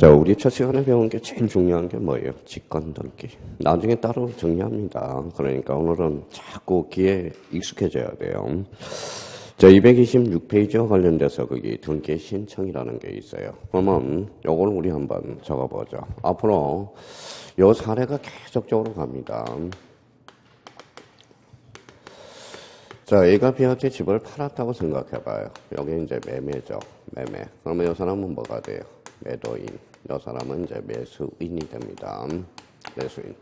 자, 우리 첫 시간에 배운 게 제일 중요한 게 뭐예요? 직권 등기. 나중에 따로 정리합니다. 그러니까 오늘은 자꾸 귀에 익숙해져야 돼요. 자, 226페이지와 관련돼서 거기 등기 신청이라는 게 있어요. 그러면 요걸 우리 한번 적어보죠. 앞으로 요 사례가 계속적으로 갑니다. 자, A가 B한테 집을 팔았다고 생각해봐요. 여기 이제 매매죠. 매매. 그러면 이 사람은 뭐가 돼요? 매도인. 이 사람은 이제 매수인이 됩니다. 매수인.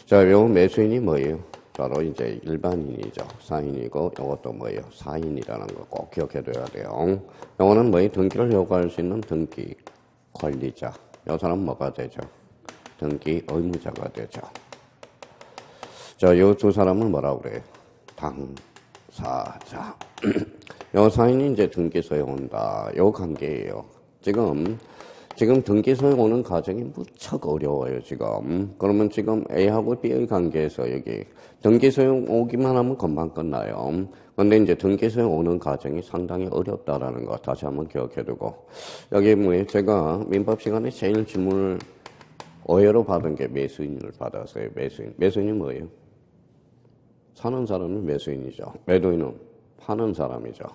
자, 요 매수인이 뭐예요? 바로 이제 일반인이죠. 사인이고, 요것도 뭐예요? 사인이라는 거 꼭 기억해둬야 돼요. 요거는 뭐예요? 등기를 요구할 수 있는 등기 관리자. 요 사람은 뭐가 되죠? 등기 의무자가 되죠. 자, 요 두 사람은 뭐라고 그래요? 당사자. 요 사인이 이제 등기소에 온다. 요 관계예요. 지금 등기소에 오는 과정이 무척 어려워요, 지금. 그러면 지금 A하고 B의 관계에서 여기 등기소에 오기만 하면 금방 끝나요. 근데 이제 등기소에 오는 과정이 상당히 어렵다라는 거 다시 한번 기억해두고. 여기 뭐예요? 제가 민법 시간에 제일 질문을 오해로 받은 게 매수인을 받았어요. 매수인. 매수인이 뭐예요? 사는 사람이 매수인이죠. 매도인은 파는 사람이죠.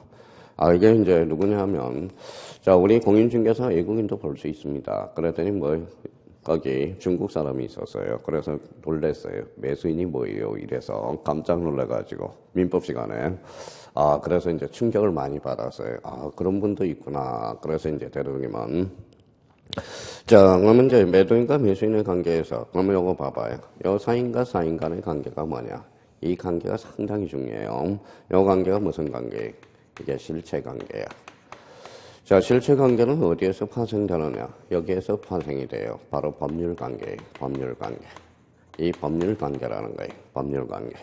이게 이제 누구냐 하면, 자, 우리 공인중개사 외국인도 볼 수 있습니다. 그랬더니 거기 중국 사람이 있었어요. 그래서 놀랬어요. 매수인이 뭐예요? 이래서 깜짝 놀래가지고, 민법 시간에. 그래서 이제 충격을 많이 받았어요. 그런 분도 있구나. 그래서 이제 되도록이면. 자, 그러면 이제 매도인과 매수인의 관계에서, 그러면 요거 봐봐요. 요 사인과 사인 간의 관계가 뭐냐? 이 관계가 상당히 중요해요. 이 관계가 무슨 관계예요? 이게 실체관계야. 자, 실체관계는 어디에서 파생되느냐? 여기에서 파생이 돼요. 바로 법률관계예요. 법률관계. 이 법률관계라는 거예요. 법률관계.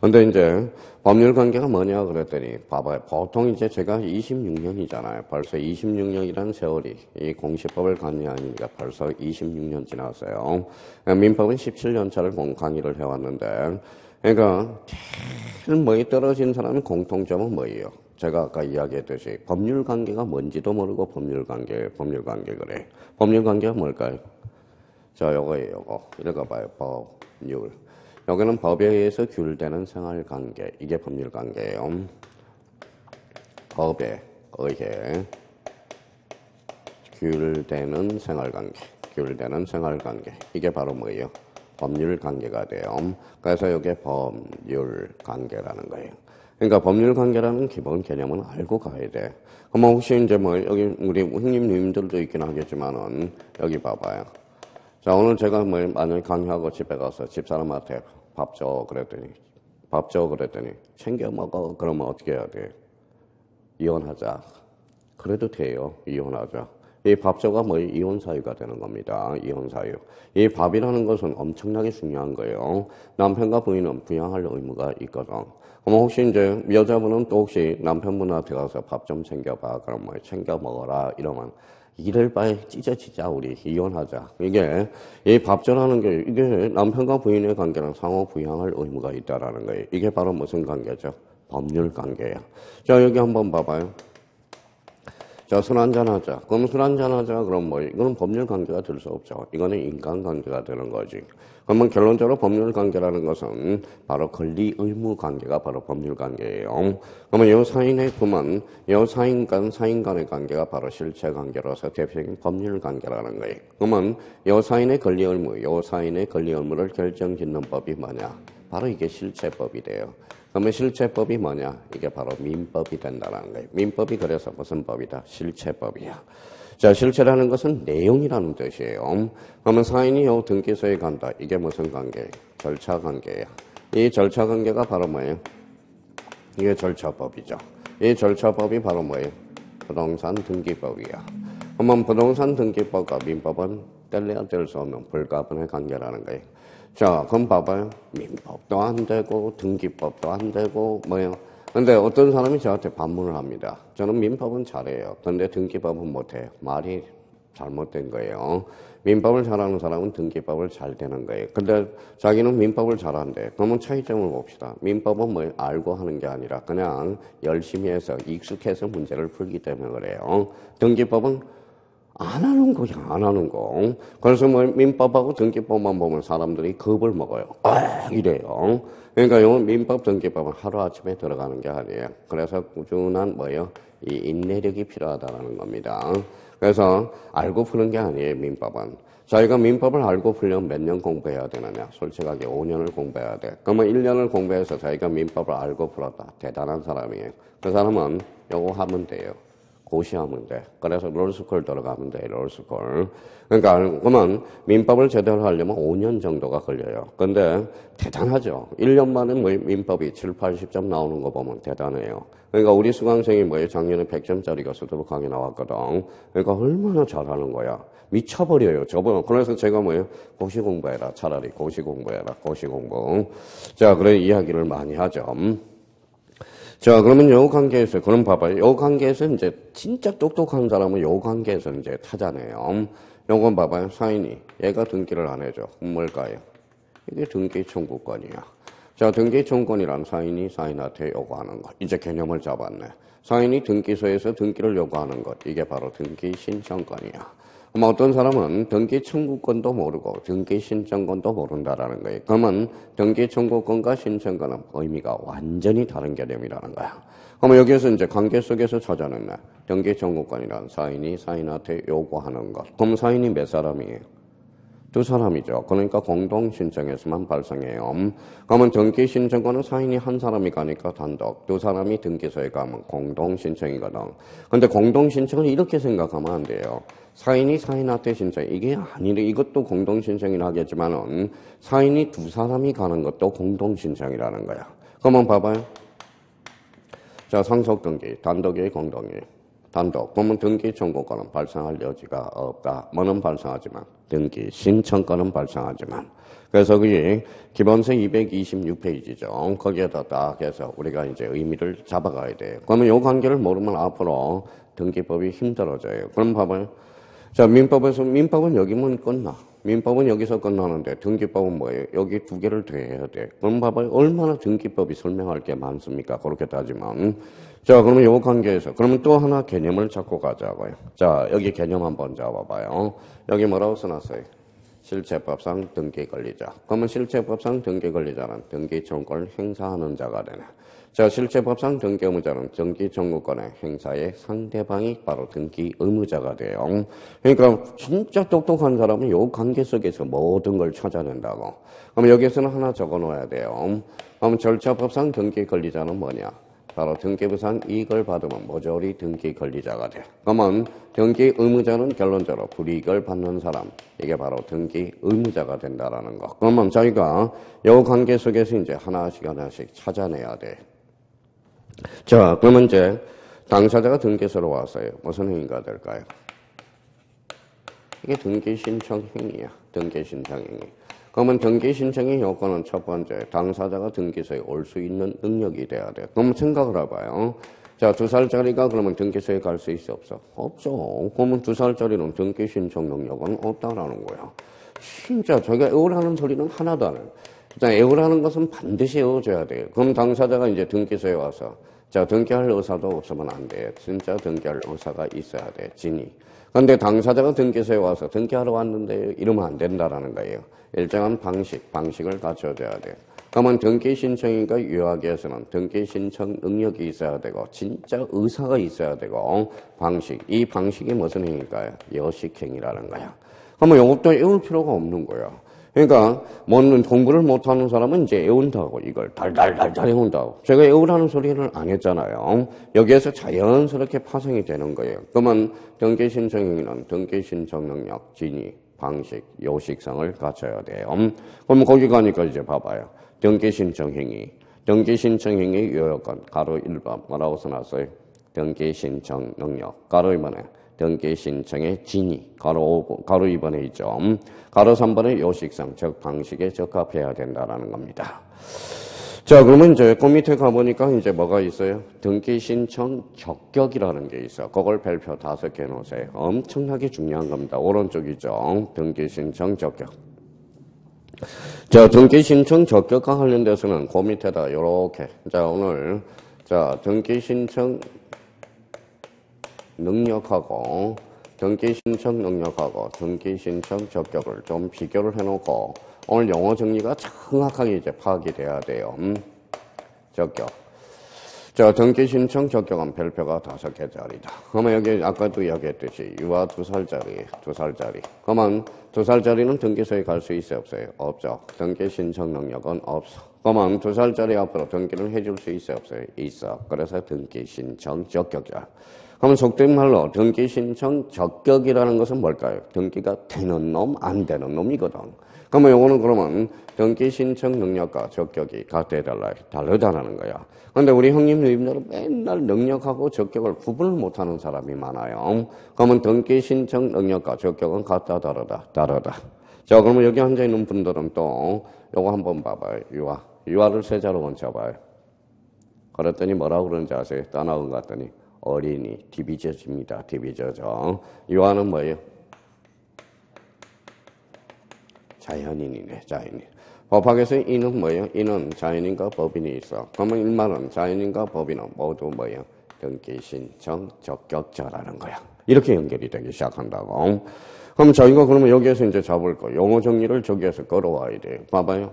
근데 이제 법률관계가 뭐냐 그랬더니 봐봐요. 보통 이제 제가 26년이잖아요. 벌써 26년이라는 세월이 이 공시법을 관여하니까 벌써 26년 지났어요. 민법은 17년 차를 강의를 해왔는데 그러니까 제일 떨어진 사람의 공통점은 뭐예요? 제가 아까 이야기했듯이 법률관계가 뭔지도 모르고 법률관계 그래. 법률관계가 뭘까요? 자, 요거예요, 요거. 읽어봐요. 법률. 여기는 법에 의해서 규율되는 생활관계. 이게 법률관계예요. 법에 의해 규율되는 생활관계. 규율되는 생활관계. 이게 바로 뭐예요? 법률관계가 돼요. 그래서 이게 법률관계라는 거예요. 그러니까 법률관계라는 기본 개념은 알고 가야 돼. 그럼 혹시 이제 여기 우리 형님, 누님들도 있긴 하겠지만은, 여기 봐봐요. 자, 오늘 제가 만약에 강의하고 집에 가서 집사람한테 밥 줘 그랬더니, 챙겨 먹어. 그러면 어떻게 해야 돼? 이혼하자. 그래도 돼요. 이혼하자. 이 밥조가 이혼 사유가 되는 겁니다. 이혼 사유. 이 밥이라는 것은 엄청나게 중요한 거예요. 남편과 부인은 부양할 의무가 있거든. 그럼 혹시 이제 여자분은 또 혹시 남편분한테 가서 밥 좀 챙겨봐. 그럼 챙겨 먹어라. 이러면 이럴 바에 찢어지자 우리 이혼하자. 이게 이 밥조라는 게 이게 남편과 부인의 관계는 상호 부양할 의무가 있다라는 거예요. 이게 바로 무슨 관계죠? 법률 관계야. 자, 여기 한번 봐봐요. 자, 술 한잔하자. 그럼 술 한잔하자. 그럼 이거는 법률관계가 될 수 없죠. 이거는 인간관계가 되는 거지. 그러면 결론적으로 법률관계라는 것은 바로 권리의무관계가 바로 법률관계예요. 그러면 이 사인의 구만, 이 사인 간의 관계가 바로 실체관계로서 대표적인 법률관계라는 거예요. 그러면 이 사인의 권리의무, 이 사인의 권리의무를 결정짓는 법이 뭐냐? 바로 이게 실체법이 돼요. 그러면 실체법이 뭐냐? 이게 바로 민법이 된다는 거예요. 민법이 그래서 무슨 법이다? 실체법이야. 자, 실체라는 것은 내용이라는 뜻이에요. 그러면 사인이 요 등기소에 간다. 이게 무슨 관계? 절차관계야. 이 절차관계가 바로 뭐예요? 이게 절차법이죠. 이 절차법이 바로 뭐예요? 부동산 등기법이야. 그러면 부동산 등기법과 민법은 뗄래야 뗄 수 없는 불가분의 관계라는 거예요. 자, 그럼 봐봐요. 민법도 안 되고, 등기법도 안 되고, 근데 어떤 사람이 저한테 반문을 합니다. 저는 민법은 잘해요. 근데 등기법은 못해요. 말이 잘못된 거예요. 민법을 잘하는 사람은 등기법을 잘 되는 거예요. 근데 자기는 민법을 잘한대. 그러면 차이점을 봅시다. 민법은 알고 하는 게 아니라 그냥 열심히 해서 익숙해서 문제를 풀기 때문에 그래요. 등기법은 안 하는 거야, 안 하는 거. 그래서 뭐 민법하고 등기법만 보면 사람들이 겁을 먹어요. 이래요. 그러니까 요 민법 등기법은 하루아침에 들어가는 게 아니에요. 그래서 꾸준한 뭐예요? 이 인내력이 필요하다는 겁니다. 그래서 알고 푸는 게 아니에요, 민법은. 저희가 민법을 알고 풀려면 몇 년 공부해야 되느냐? 솔직하게 5년을 공부해야 돼. 그러면 1년을 공부해서 저희가 민법을 알고 풀었다. 대단한 사람이에요. 그 사람은 요거 하면 돼요. 고시하면 돼. 그래서 롤스쿨 들어가면 돼, 롤스쿨. 그러니까, 그러면 민법을 제대로 하려면 5년 정도가 걸려요. 근데 대단하죠. 1년 만에 뭐 민법이 7, 80점 나오는 거 보면 대단해요. 그러니까 우리 수강생이 뭐예요? 작년에 100점짜리가 수두룩하게 나왔거든. 그러니까 얼마나 잘하는 거야. 미쳐버려요. 저번. 그래서 제가 뭐예요? 고시 공부해라. 차라리 고시 공부해라. 고시 공부. 자, 그래 이야기를 많이 하죠. 자, 그러면 요 관계에서, 그럼 봐봐요. 요 관계에서 이제 진짜 똑똑한 사람은 요 관계에서 이제 찾아내요. 요건 봐봐요. 사인이. 얘가 등기를 안 해줘. 뭘까요? 이게 등기 청구권이야. 자, 등기 청구권이란 사인이 사인한테 요구하는 것. 이제 개념을 잡았네. 사인이 등기소에서 등기를 요구하는 것. 이게 바로 등기 신청권이야. 그럼 어떤 사람은 등기 청구권도 모르고 등기 신청권도 모른다라는 거예요. 그러면 등기 청구권과 신청권은 의미가 완전히 다른 개념이라는 거야. 그러면 여기에서 이제 관계 속에서 찾아냈네. 등기 청구권이란 사인이 사인한테 요구하는 것. 그럼 사인이 몇 사람이에요? 두 사람이죠. 그러니까 공동 신청에서만 발생해요. 그러면 등기 신청권은 사인이 한 사람이 가니까 단독, 두 사람이 등기소에 가면 공동 신청이거든. 근데 공동 신청은 이렇게 생각하면 안 돼요. 사인이 사인한테 신청, 이게 아니래. 이것도 공동 신청이라 하겠지만은 사인이 두 사람이 가는 것도 공동 신청이라는 거야. 그러면 봐봐요. 자, 상속 등기, 단독이에요, 공동이에요? 단독. 그러면 등기 청구권은 발생할 여지가 없다. 뭐는 발생하지만 등기 신청권은 발생하지만. 그래서 그게 기본서 226페이지죠. 거기에다 딱 해서 우리가 이제 의미를 잡아가야 돼요. 그러면 이 관계를 모르면 앞으로 등기법이 힘들어져요. 그럼 봐봐요. 자, 민법은 여기면 끝나. 민법은 여기서 끝나는데 등기법은 뭐예요? 여기 두 개를 더해야 돼. 그럼 봐봐요. 얼마나 등기법이 설명할 게 많습니까? 그렇게 따지면. 자, 그러면 요 관계에서. 그러면 또 하나 개념을 잡고 가자고요. 자, 여기 개념 한번 잡아봐요. 여기 뭐라고 써놨어요? 실체법상 등기 권리자. 그러면 실체법상 등기 권리자는 등기 청구권을 행사하는 자가 되네. 자, 실체법상 등기 의무자는 등기 청구권의 행사의 상대방이 바로 등기 의무자가 돼요. 그러니까 진짜 똑똑한 사람은 이 관계 속에서 모든 걸 찾아낸다고. 그럼 여기서는 하나 적어 놓아야 돼요. 그럼 절차법상 등기 권리자는 뭐냐? 바로 등기부상 이익을 받으면 모조리 등기 권리자가 돼. 그러면 등기 의무자는 결론적으로 불이익을 받는 사람. 이게 바로 등기 의무자가 된다라는 거. 그러면 저희가 이 관계 속에서 이제 하나씩 찾아내야 돼. 자, 그러면 이제 당사자가 등기소로 왔어요. 무슨 행위가 될까요? 이게 등기 신청 행위야. 등기 신청 행위. 그러면 등기 신청의 요건은 첫 번째, 당사자가 등기소에 올 수 있는 능력이 돼야 돼. 그럼 생각을 해봐요. 자, 2살짜리가 그러면 등기소에 갈 수 있어, 없어? 없어. 그러면 2살짜리는 등기 신청 능력은 없다라는 거야. 진짜 저희가 애우라는 소리는 하나도 안 해요. 일단 애우라는 것은 반드시 애워줘야 돼요. 그럼 당사자가 이제 등기소에 와서 자, 등기할 의사도 없으면 안 돼. 진짜 등기할 의사가 있어야 돼. 진위. 그런데 당사자가 등기소에 와서 등기하러 왔는데 이러면 안 된다라는 거예요. 일정한 방식을 갖춰줘야 돼. 그러면 등기 신청인가 유학에서는 등기 신청 능력이 있어야 되고 진짜 의사가 있어야 되고 방식. 이 방식이 무슨 행위일까요? 여식행위라는 거야. 그러면 이것도 애울 필요가 없는 거야. 그러니까 공부를 못하는 사람은 이제 애운다고 이걸 달달달달 애운다고. 제가 애우라는 소리를 안 했잖아요. 여기에서 자연스럽게 파생이 되는 거예요. 그러면 등기 신청행위는 등기 신청 능력, 진위, 방식, 요식성을 갖춰야 돼요. 그럼 거기 가니까 이제 봐봐요. 등기 신청행위, 등기 신청행위 요건권 가로 1번 뭐라고 써놨어요? 등기 신청 능력 가로 2번에 등기 신청의 진위 가로 2번에 있죠. 가로 3번에 요식성 즉 방식에 적합해야 된다라는 겁니다. 자, 그러면 이제 그 밑에 가보니까 이제 뭐가 있어요? 등기 신청 적격이라는 게 있어. 그걸 별표 5개 놓으세요. 엄청나게 중요한 겁니다. 오른쪽이죠. 등기 신청 적격. 자, 등기 신청 적격과 관련돼서는 그 밑에다 요렇게. 자, 오늘 자, 등기 신청 능력하고 등기 신청 능력하고 등기 신청 적격을 좀 비교를 해놓고 오늘 용어 정리가 정확하게 이제 파악이 돼야 돼요. 적격. 자, 등기 신청 적격은 별표가 5개짜리다. 그러면 여기 아까도 이야기했듯이 유아 2살짜리, 2살짜리. 그러면 2살짜리는 등기소에 갈 수 있어요, 없어요? 없죠. 등기 신청 능력은 없어. 그러면 2살짜리 앞으로 등기를 해줄 수 있어요, 없어요? 있어. 그래서 등기 신청 적격자. 그러면 속된 말로 등기 신청 적격이라는 것은 뭘까요? 등기가 되는 놈, 안 되는 놈이거든. 그러면 요거는 그러면 등기 신청 능력과 적격이 같아 다르다는 거야. 근데 우리 형님, 누님들은 맨날 능력하고 적격을 구분을 못하는 사람이 많아요. 그러면 등기 신청 능력과 적격은 같다, 다르다. 자, 그러면 여기 앉아있는 분들은 또 요거 한번 봐봐요. 유아를 세자로 원쳐봐요. 그랬더니 뭐라고 그러는지 아세요? 떠나온 것 같더니 어린이, 디비저입니다. 디비저죠. 유아는 뭐예요? 자연인이네, 자연인. 법학에서 이는 뭐예요? 이는 자연인과 법인이 있어. 그러면 일말은 자연인과 법인은 모두 뭐예요? 등기 신청 적격자라는 거야. 이렇게 연결이 되기 시작한다고. 그럼 저희가 그러면 여기에서 이제 잡을 거, 용어 정리를 저기에서 끌어와야 돼요. 봐봐요.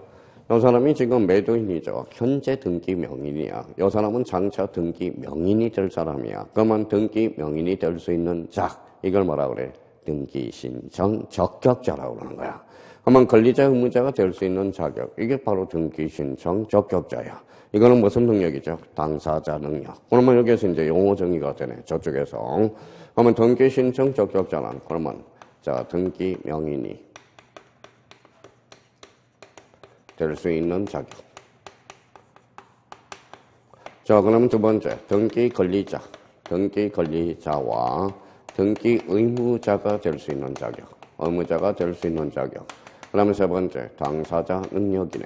이 사람이 지금 매도인이죠. 현재 등기 명인이야. 이 사람은 장차 등기 명인이 될 사람이야. 그러면 등기 명인이 될 수 있는 자, 이걸 뭐라 그래? 등기 신청 적격자라고 그러는 거야. 그러면 권리자, 의무자가 될 수 있는 자격, 이게 바로 등기 신청 적격자야. 이거는 무슨 능력이죠? 당사자 능력. 그러면 여기에서 이제 용어 정의가 되네. 저쪽에서. 그러면 등기 신청 적격자는 그러면 자, 등기 명인이 될 수 있는 자격. 자, 그러면 두 번째, 등기 권리자. 등기 권리자와 등기 의무자가 될 수 있는 자격. 의무자가 될 수 있는 자격. 그 다음에 세 번째, 당사자 능력이네.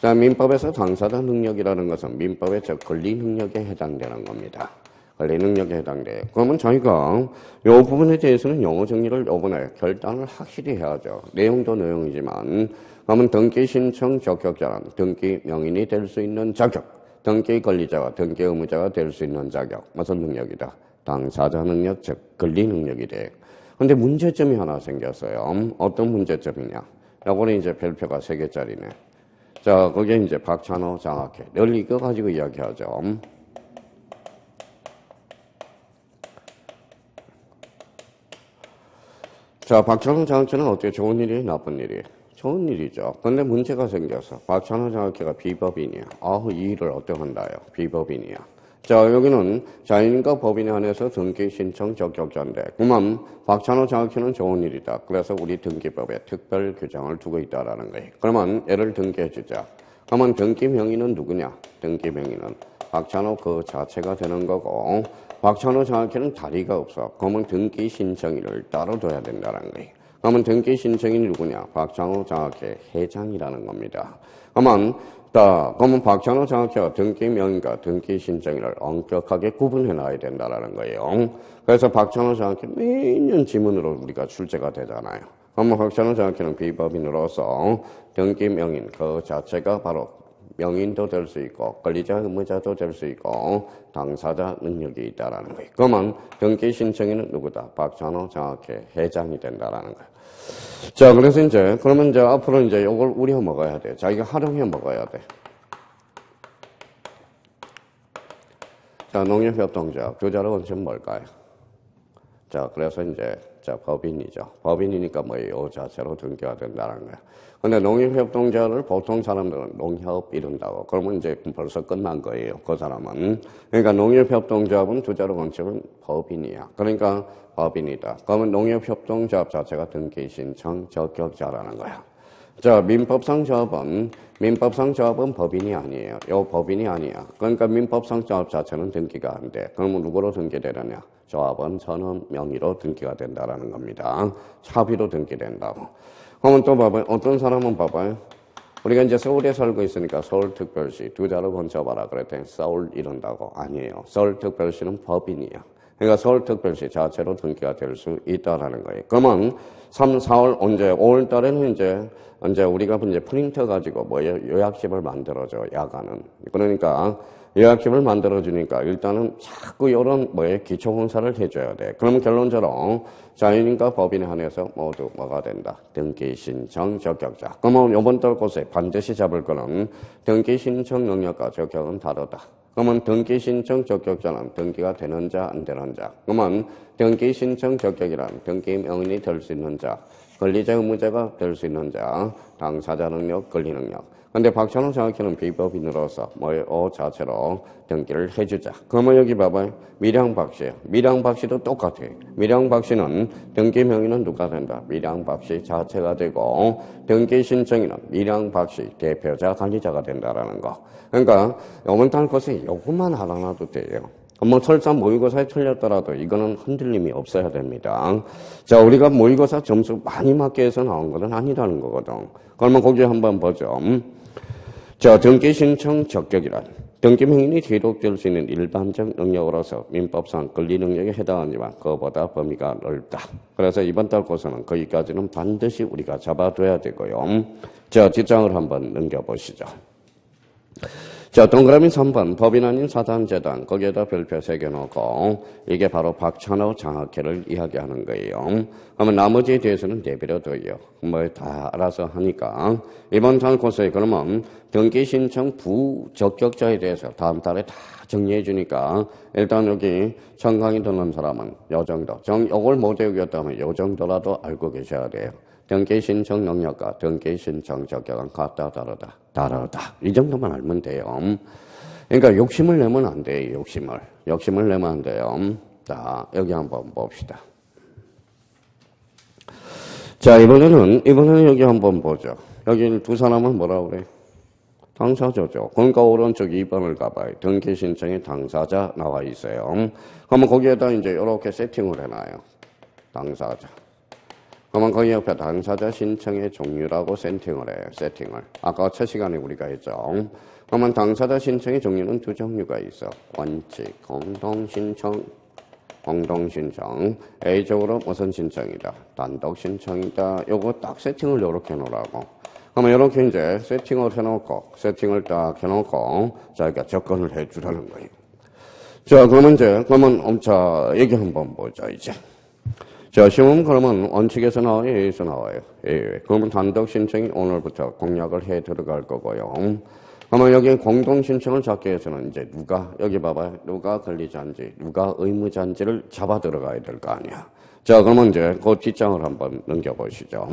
자, 민법에서 당사자 능력이라는 것은 민법의 저 권리 능력에 해당되는 겁니다. 권리 능력에 해당돼요. 그러면 저희가 이 부분에 대해서는 용어 정리를 요번에 결단을 확실히 해야죠. 내용도 내용이지만, 그러면 등기 신청 적격자는 등기 명인이 될 수 있는 자격, 등기 권리자와 등기 의무자가 될 수 있는 자격, 무슨 능력이다? 당사자 능력, 즉 권리 능력이 돼요. 근데 문제점이 하나 생겼어요. 어떤 문제점이냐? 요거는 이제 별표가 3개짜리네. 자, 그게 이제 박찬호 장학회. 늘 이거 가지고 이야기하죠. 자, 박찬호 장학회는 어떻게 좋은 일이에요? 나쁜 일이에요? 좋은 일이죠. 근데 문제가 생겨서 박찬호 장학회가 비법인이야. 이 일을 어떻게 한다요? 비법인이야. 자, 여기는 자연인과 법인에 한해서 등기 신청 적격자인데, 그만 박찬호 장학회는 좋은 일이다. 그래서 우리 등기법에 특별 규정을 두고 있다라는 거예요. 그러면 얘를 등기해주자. 그러면 등기 명의는 누구냐? 등기 명의는 박찬호 그 자체가 되는 거고, 박찬호 장학회는 다리가 없어. 그러면 등기 신청인을 따로 둬야 된다는 거예요. 그러면 등기 신청인이 누구냐? 박찬호 장학회 회장이라는 겁니다. 그러면 박찬호 장학회가 등기 명의과 등기 신청인을 엄격하게 구분해 놔야 된다는 거예요. 그래서 박찬호 장학회 매년 지문으로 우리가 출제가 되잖아요. 그러면 박찬호 장학회는 비법인으로서 등기 명인 그 자체가 바로 명인도 될 수 있고 권리자 의무자도 될 수 있고 당사자 능력이 있다라는 거예요. 그러면 등기 신청인은 누구다? 박찬호 장학회 회장이 된다라는 거예요. 자, 그래서 그러면 앞으로 이걸 우려 먹어야 돼. 자기가 활용해 먹어야 돼. 자, 농협협동조합 주자로 원칙은 뭘까요? 자, 그래서 법인이죠. 법인이니까 이 자체로 등기가 된다는 거야. 근데 농협협동조합을 보통 사람들은 농협 이른다고. 그러면 벌써 끝난 거예요. 그 사람은. 그러니까 농협협동조합은 주자로 원칙은 법인이야. 그러니까 법인이다. 그러면 농협협동조합 자체가 등기 신청 적격자라는 거야. 자, 민법상 조합은 법인이 아니에요. 법인이 아니야. 그러니까 민법상 조합 자체는 등기가 안 돼. 그러면 누구로 등기되느냐? 조합은 전원 명의로 등기가 된다라는 겁니다. 차비로 등기된다고. 그러면 또 봐봐요. 어떤 사람은 봐봐요. 우리가 이제 서울에 살고 있으니까 서울특별시 두자로 건쳐봐라 그랬더니 서울 이런다고. 아니에요. 서울특별시는 법인이야. 그러니까 서울특별시 자체로 등기가 될 수 있다라는 거예요. 그러면 3, 4월 5월 달에는 이제 우리가 프린터 가지고 요약집을 만들어줘, 야간은. 그러니까 예약집을 만들어주니까 일단은 자꾸 이런 기초 공사를 해줘야 돼. 그럼 결론적으로 자연인과 법인에 한해서 모두 뭐가 된다? 등기 신청 적격자. 그러면 이번 달 곳에 반드시 잡을 거는 등기 신청 능력과 적격은 다르다. 그러면 등기 신청 적격자는 등기가 되는 자, 안 되는 자. 그러면 등기 신청 적격이란 등기 명인이 될 수 있는 자, 권리자 의무자가 될 수 있는 자, 당사자 능력, 권리 능력. 근데 박찬호 정확히는 비법인으로서 자체로 등기를 해주자. 그러면 여기 봐봐요. 밀양박씨예요. 밀양박씨도 똑같아요. 밀양박씨는 등기 명의는 누가 된다? 밀양박씨 자체가 되고 등기 신청인은 밀양박씨 대표자 관리자가 된다라는 거. 그러니까 요번 달 것에 요것만 알아놔도 돼요. 뭐 설사 모의고사에 틀렸더라도 이거는 흔들림이 없어야 됩니다. 자, 우리가 모의고사 점수 많이 맞게 해서 나온 것은 아니라는 거거든. 그러면 거기 한번 보죠. 자, 등기 신청 적격이란 등기 명인이 기록될 수 있는 일반적 능력으로서 민법상 권리 능력에 해당하지만 그거보다 범위가 넓다. 그래서 이번 달 고사는 거기까지는 반드시 우리가 잡아둬야 되고요. 자, 뒷장을 한번 넘겨보시죠. 자, 동그라미 3번 법인 아닌 사단재단 거기에다 별표 새겨놓고 이게 바로 박찬호 장학회를 이야기하는 거예요. 그러면 나머지에 대해서는 내버려둬요. 뭐 다 알아서 하니까 이번 달 고사에 그러면 등기 신청 부적격자에 대해서 다음 달에 다 정리해 주니까 일단 여기 청강이 듣는 사람은 요 정도 요걸 못 외우겠다면 요 정도라도 알고 계셔야 돼요. 등기 신청 능력과 등기 신청 적격은 같다 다르다. 이 정도만 알면 돼요. 그러니까 욕심을 내면 안 돼요. 욕심을 내면 안 돼요. 자, 여기 한번 봅시다. 자, 이번에는 여기 한번 보죠. 여기 두 사람은 뭐라고 그래? 당사자죠. 그러니까 오른쪽 2번을 가봐요. 등기 신청에 당사자 나와 있어요. 그러면 거기에다 이제 이렇게 세팅을 해놔요. 당사자. 그러면 거기 옆에 당사자 신청의 종류라고 세팅을 해요. 아까 첫 시간에 우리가 했죠. 그러면 당사자 신청의 종류는 두 종류가 있어. 원칙, 공동신청. A적으로 무슨 신청이다? 단독 신청이다. 요거 딱 세팅을 이렇게 해놓으라고. 그러면 이렇게 이제 세팅을 딱 해놓고, 자, 그러니까 접근을 해주라는 거예요. 자, 그러면 자, 얘기 한번 보자, 이제. 자, 시험 그러면 원칙에서 나와요? A에서 나와요? A. 그러면 단독 신청이 오늘부터 공략을 해 들어갈 거고요. 그러면 여기 공동 신청을 잡기 위해서는 이제 여기 봐봐요. 누가 권리자인지, 누가 의무자인지를 잡아 들어가야 될 거 아니야. 자, 그러면 이제 그 뒷장을 한번 넘겨보시죠.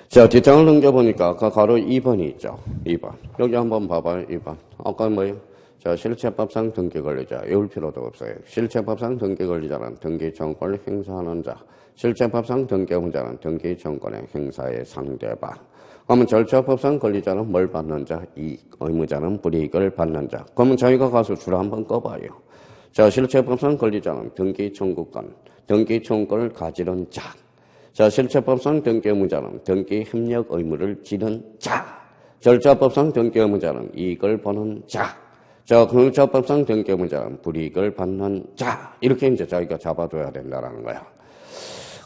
자, 뒷장을 넘겨보니까 아까 가로 2번이 있죠. 2번. 여기 한번 봐봐요. 2번. 아까 뭐예요? 자, 실체법상 등기 권리자. 외울 필요도 없어요. 실체법상 등기 권리자는 등기 정권을 행사하는 자. 실체법상 등기 의무자는 등기 정권의 행사의 상대방. 그러면 절차법상 권리자는 뭘 받는 자? 이익. 의무자는 불이익을 받는 자. 그러면 저희가 가서 줄 한번 꺼봐요. 자, 실체법상 권리자는 등기 청구권. 등기 청구권을 가지는 자. 자, 실체법상 등기 의무자는 등기 협력 의무를 지는 자. 절차법상 등기 의무자는 이익을 보는 자. 자, 공익자법상 등기 의무자는 불이익을 받는 자. 이렇게 이제 저희가 잡아둬야 된다는 거야.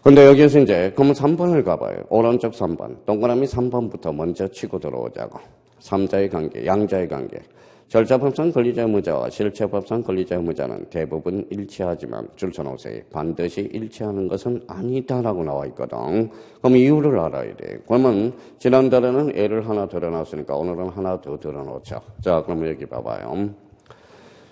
근데 여기서 이제, 그러면 3번을 가봐요. 오른쪽 3번. 동그라미 3번부터 먼저 치고 들어오자고. 3자의 관계, 양자의 관계. 절차법상 권리자 의무자와 실체법상 권리자 의무자는 대부분 일치하지만 줄 서놓으세요. 반드시 일치하는 것은 아니다라고 나와 있거든. 그럼 이유를 알아야 돼. 그러면 지난달에는 A를 하나 들어놨으니까 오늘은 하나 더 들어놓자. 자, 그러면 여기 봐봐요.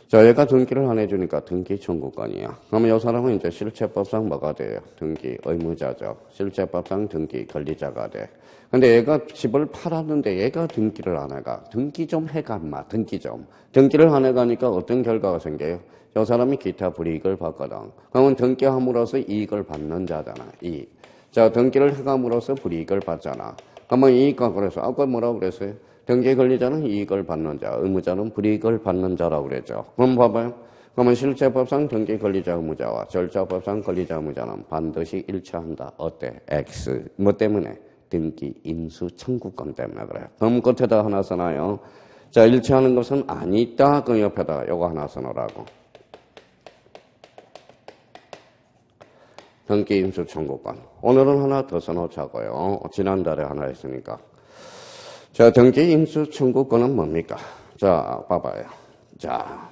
자, 얘가 등기를 안 해주니까 등기 청구권이야. 그러면 이 사람은 이제 실체법상 뭐가 돼요? 등기 의무자죠. 실체법상 등기 권리자가 돼. 근데 얘가 집을 팔았는데 얘가 등기를 안 해가. 등기 좀 해가, 인마. 등기 좀. 등기를 안 해가니까 어떤 결과가 생겨요? 이 사람이 기타 불이익을 받거든. 그러면 등기함으로써 이익을 받는 자잖아. 이익. 자, 등기를 해감으로써 불이익을 받잖아. 그러면 이익과 그래서 아까 뭐라고 그랬어요? 등기 권리자는 이익을 받는 자, 의무자는 불이익을 받는 자라고 그랬죠. 그럼 봐봐요. 그러면 실체법상 등기 권리자 의무자와 절차법상 권리자 의무자는 반드시 일치한다. 어때? X. 뭐 때문에? 등기 인수 청구권 때문에 그래요. 그럼 끝에다 하나 써놔요. 자, 일치하는 것은 아니다. 그 옆에다 요거 하나 써놓으라고. 등기 인수 청구권. 오늘은 하나 더 써놓자고요. 지난달에 하나 했으니까. 자, 등기 인수 청구권은 뭡니까? 자, 봐봐요. 자.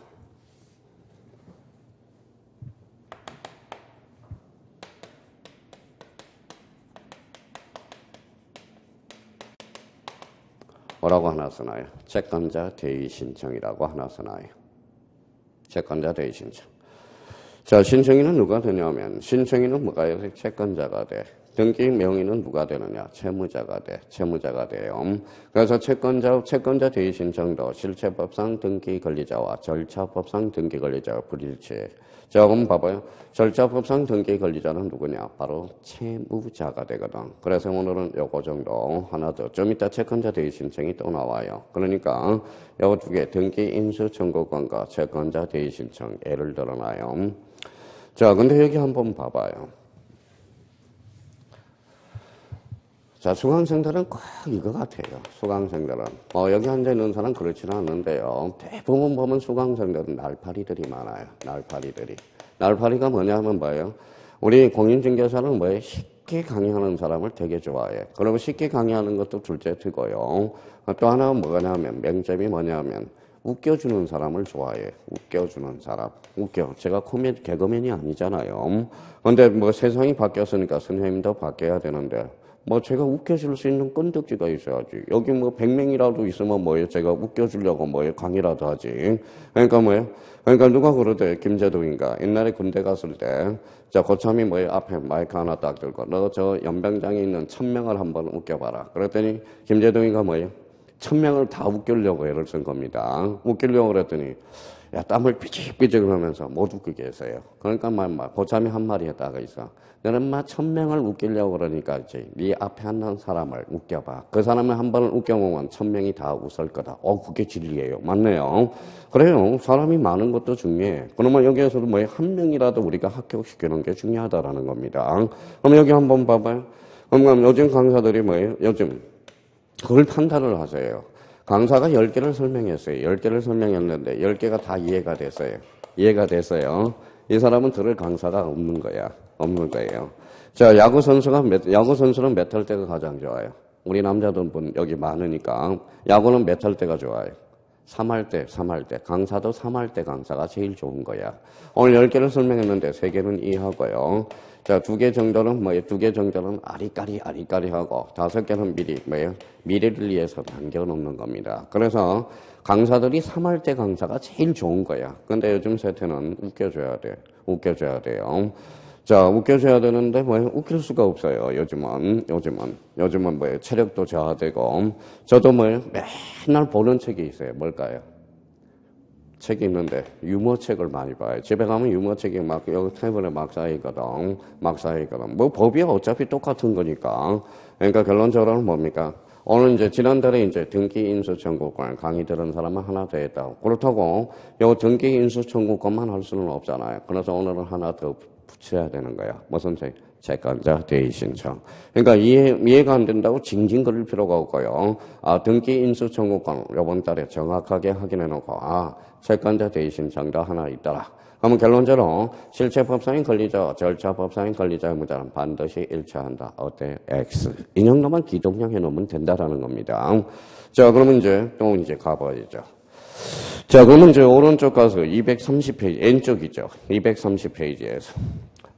뭐라고 하나 쓰나요? 채권자 대의 신청이라고 하나 쓰나요? 채권자 대의 신청. 자, 신청인은 누가 되냐면, 신청인은 뭐가요? 채권자가 돼. 등기 명의는 누가 되느냐? 채무자가 돼. 채무자가 돼요. 그래서 채권자 대의 신청도 실체법상 등기 권리자와 절차법상 등기 권리자가 불일치해. 자, 그럼 봐봐요. 절차법상 등기 권리자는 누구냐? 바로 채무자가 되거든. 그래서 오늘은 요거 정도 하나 더. 좀 이따 채권자 대의 신청이 또 나와요. 그러니까 요거 두 개, 등기 인수 청구권과 채권자 대의 신청 예를 들어놔요. 자, 근데 여기 한번 봐봐요. 자, 수강생들은 꼭 이거 같아요. 수강생들은. 여기 앉아있는 사람 그렇지는 않는데요. 대부분 보면 수강생들은 날파리들이 많아요. 날파리들이. 날파리가 뭐냐면 뭐예요? 우리 공인중개사는 뭐예요? 쉽게 강의하는 사람을 되게 좋아해. 그리고 쉽게 강의하는 것도 둘째 두고요. 또 하나는 뭐냐면, 맹점이 뭐냐면, 웃겨주는 사람을 좋아해. 웃겨주는 사람. 웃겨. 제가 개그맨이 아니잖아요. 근데 뭐 세상이 바뀌었으니까 선생님도 바뀌어야 되는데, 뭐 제가 웃겨줄 수 있는 끈덕지가 있어야지. 여기 뭐 100명이라도 있으면 뭐예요? 제가 웃겨주려고 뭐예요? 강의라도 하지. 그러니까 뭐예요? 그러니까 누가 그러대? 김재동인가? 옛날에 군대 갔을 때, 자, 고참이 뭐예요? 앞에 마이크 하나 딱 들고, 너 저 연병장에 있는 1000명을 한번 웃겨봐라. 그랬더니 김재동이가 뭐예요? 1000명을 다 웃기려고 애를 쓴 겁니다. 웃기려고 그랬더니, 야, 땀을 삐직삐직 하면서 못 웃기게 했어요. 그러니까 고참이 한 말이 했다가 있어. 너는 1000명을 웃기려고 그러니까 이제 네 앞에 앉는 사람을 웃겨봐. 그 사람을 한 번을 웃겨보면 1000명이 다 웃을 거다. 그게 진리예요. 맞네요. 그래요. 사람이 많은 것도 중요해. 그러면 여기에서도 한 명이라도 우리가 합격시키는 게 중요하다라는 겁니다. 그럼 여기 한번 봐봐요. 그럼 요즘 강사들이 요즘 그걸 판단을 하세요. 강사가 10개를 설명했어요. 10개를 설명했는데 10개가 다 이해가 됐어요. 이해가 됐어요. 이 사람은 들을 강사가 없는 거야. 없는 거예요. 자, 야구 선수는 몇 할 때가 가장 좋아요? 우리 남자분 여기 많으니까 야구는 몇 할 때가 좋아요? 3할 때. 강사도 3할 때 강사가 제일 좋은 거야. 오늘 10개를 설명했는데 3개는 이해하고요. 자, 2개 정도는 2개 정도는 아리까리 하고 5개는 미래를 위해서 남겨놓는 겁니다. 그래서 강사들이 3할 때 강사가 제일 좋은 거야. 근데 요즘 세태는 웃겨줘야 돼요. 자, 웃겨줘야 되는데 웃길 수가 없어요. 요즘은 체력도 저하되고. 저도 맨날 보는 책이 있어요. 뭘까요? 책이 있는데 유머책을 많이 봐요. 집에 가면 유머책이 여기 테이블에 막 쌓이거든. 법이 어차피 똑같은 거니까. 그러니까 결론적으로는 뭡니까? 오늘 이제 지난달에 등기 인수 청구권 강의 들은 사람은 하나 더 했다고. 그렇다고 요 등기 인수 청구권만 할 수는 없잖아요. 그래서 오늘은 하나 더 붙여야 되는 거야. 무슨 책? 채권자 대의 신청. 그러니까 이해가 안 된다고 징징거릴 필요가 없고요. 등기 인수 청구권 이번 달에 정확하게 확인해 놓고 채권자 대의 신청도 하나 있더라. 그러면 결론적으로 실체법상의 권리자, 절차법상의 권리자의 문제는 반드시 일치한다. 어때? X. 이 정도만 기동량 해놓으면 된다라는 겁니다. 자, 그러면 또 가봐야죠. 자, 그러면 오른쪽 가서 230페이지, N쪽이죠. 230페이지에서.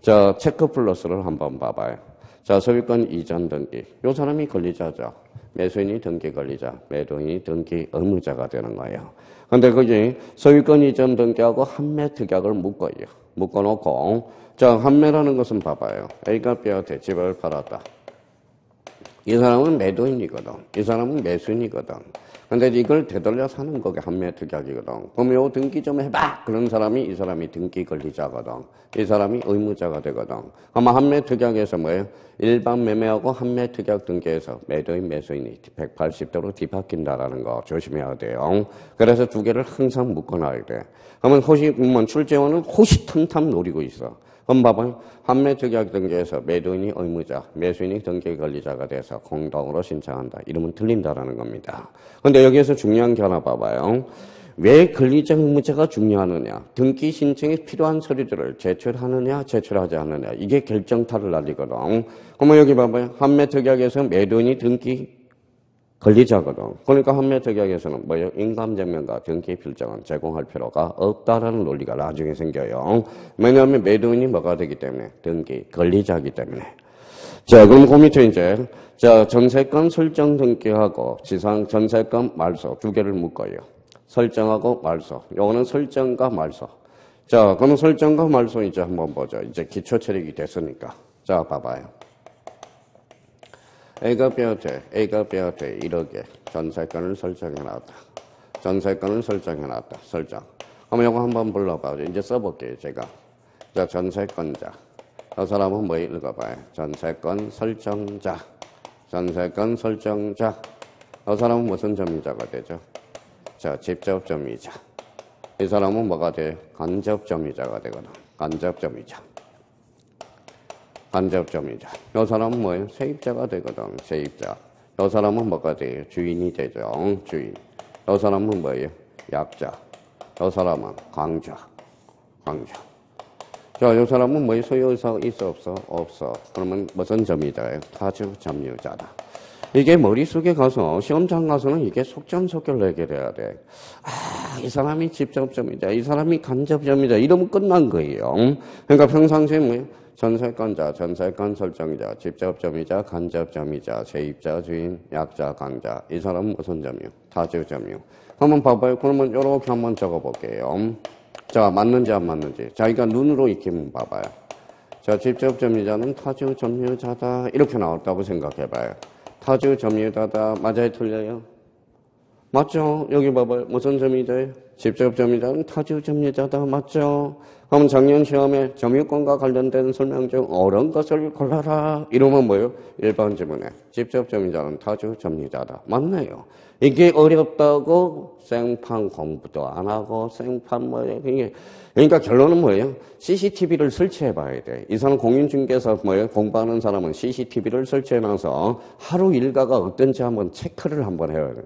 자, 체크 플러스를 한번 봐봐요. 자, 소유권 이전 등기. 요 사람이 권리자죠. 매수인이 등기 권리자, 매도인이 등기 의무자가 되는 거예요. 근데 그게 소유권 이전 등기하고 환매 특약을 묶어놓고, 자, 환매라는 것은 봐봐요. A가 B한테 집을 팔았다. 이 사람은 매도인이거든. 이 사람은 매수인이거든. 근데 이걸 되돌려 사는 거게 환매 특약이거든. 그럼 요 등기 좀 해봐! 그런 사람이 이 사람이 등기 권리자거든. 이 사람이 의무자가 되거든. 아마 환매 특약에서 일반 매매하고 환매 특약 등기에서 매도인, 매수인이 180도로 뒤바뀐다라는 거 조심해야 돼요. 그래서 두 개를 항상 묶어놔야 돼. 그러면 출제원은 호시탐탐 노리고 있어. 그럼 봐봐요. 환매 특약 등기에서 매도인이 의무자, 매수인이 등기 권리자가 돼서 공동으로 신청한다. 이러면 틀린다라는 겁니다. 근데 여기에서 중요한 게 하나 봐봐요. 왜 권리자 의무자가 중요하느냐? 등기 신청에 필요한 서류들을 제출하느냐, 제출하지 않느냐. 이게 결정타를 날리거든. 그러면 여기 봐봐요. 환매 특약에서 매도인이 등기 권리자거든. 그러니까 한매특약에서는 뭐예요? 인감증명과 등기필증은 제공할 필요가 없다라는 논리가 나중에 생겨요. 왜냐하면 매도인이 뭐가 되기 때문에? 등기, 권리자이기 때문에. 자, 그럼 그 밑에 이제, 자, 전세권 설정 등기하고 지상 전세권 말소 두 개를 묶어요. 설정하고 말소. 요거는 설정과 말소. 자, 그럼 설정과 말소 이제 한번 보죠. 이제 기초 처리가 됐으니까. 자, 봐봐요. A가 B한테 1억에 전세권을 설정해놨다. 전세권을 설정해놨다. 설정. 그럼 요거 한번 불러봐요. 이제 써볼게요, 제가. 자, 전세권자. 저 사람은 뭐 읽어봐요. 전세권 설정자. 전세권 설정자. 저 사람은 무슨 점유자가 되죠? 자, 직접 점유자. 이 사람은 뭐가 돼요? 간접 점유자가 되거든. 간접 점유자. 간접 점유자. 이 사람은 뭐예요? 세입자가 되거든. 세입자. 이 사람은 뭐가 돼요? 주인이 되죠. 주인. 이 사람은 뭐예요? 약자. 이 사람은 강자. 강자. 자, 이 사람은 뭐예요? 소유의사가 있어 없어? 없어. 그러면 무슨 점유자예요? 타주 점유자다. 이게 머릿속에 가서 시험장 가서는 이게 속전속결로 해결해야 돼. 아, 이 사람이 직접점이자, 이 사람이 간접점이자 이러면 끝난 거예요. 그러니까 평상시에 뭐예요? 전세권자, 전세권 설정자, 직접점이자, 간접점이자, 세입자, 주인, 약자, 강자. 이 사람은 무슨 점이요? 타주점이요. 한번 봐봐요. 그러면 이렇게 한번 적어볼게요. 자, 맞는지 안 맞는지. 자기가 눈으로 익히면 봐봐요. 자, 직접점유자는 타주점유자다. 이렇게 나왔다고 생각해봐요. 타주점유자다. 맞아요? 틀려요? 맞죠? 여기 봐봐요. 무슨 점유자예요? 직접점유자는 타주점유자다. 맞죠? 그럼 작년 시험에 점유권과 관련된 설명 중 옳은 것을 골라라. 이러면 뭐예요? 1번 지문에 직접점유자는 타주점유자다. 맞네요. 이게 어렵다고 생판 공부도 안 하고 생판 뭐예요? 그러니까 결론은 뭐예요? CCTV를 설치해 봐야 돼. 이 사람 공인중개사 뭐예요? 공부하는 사람은 CCTV를 설치해 놔서 하루 일과가 어떤지 한번 체크를 한번 해야 돼.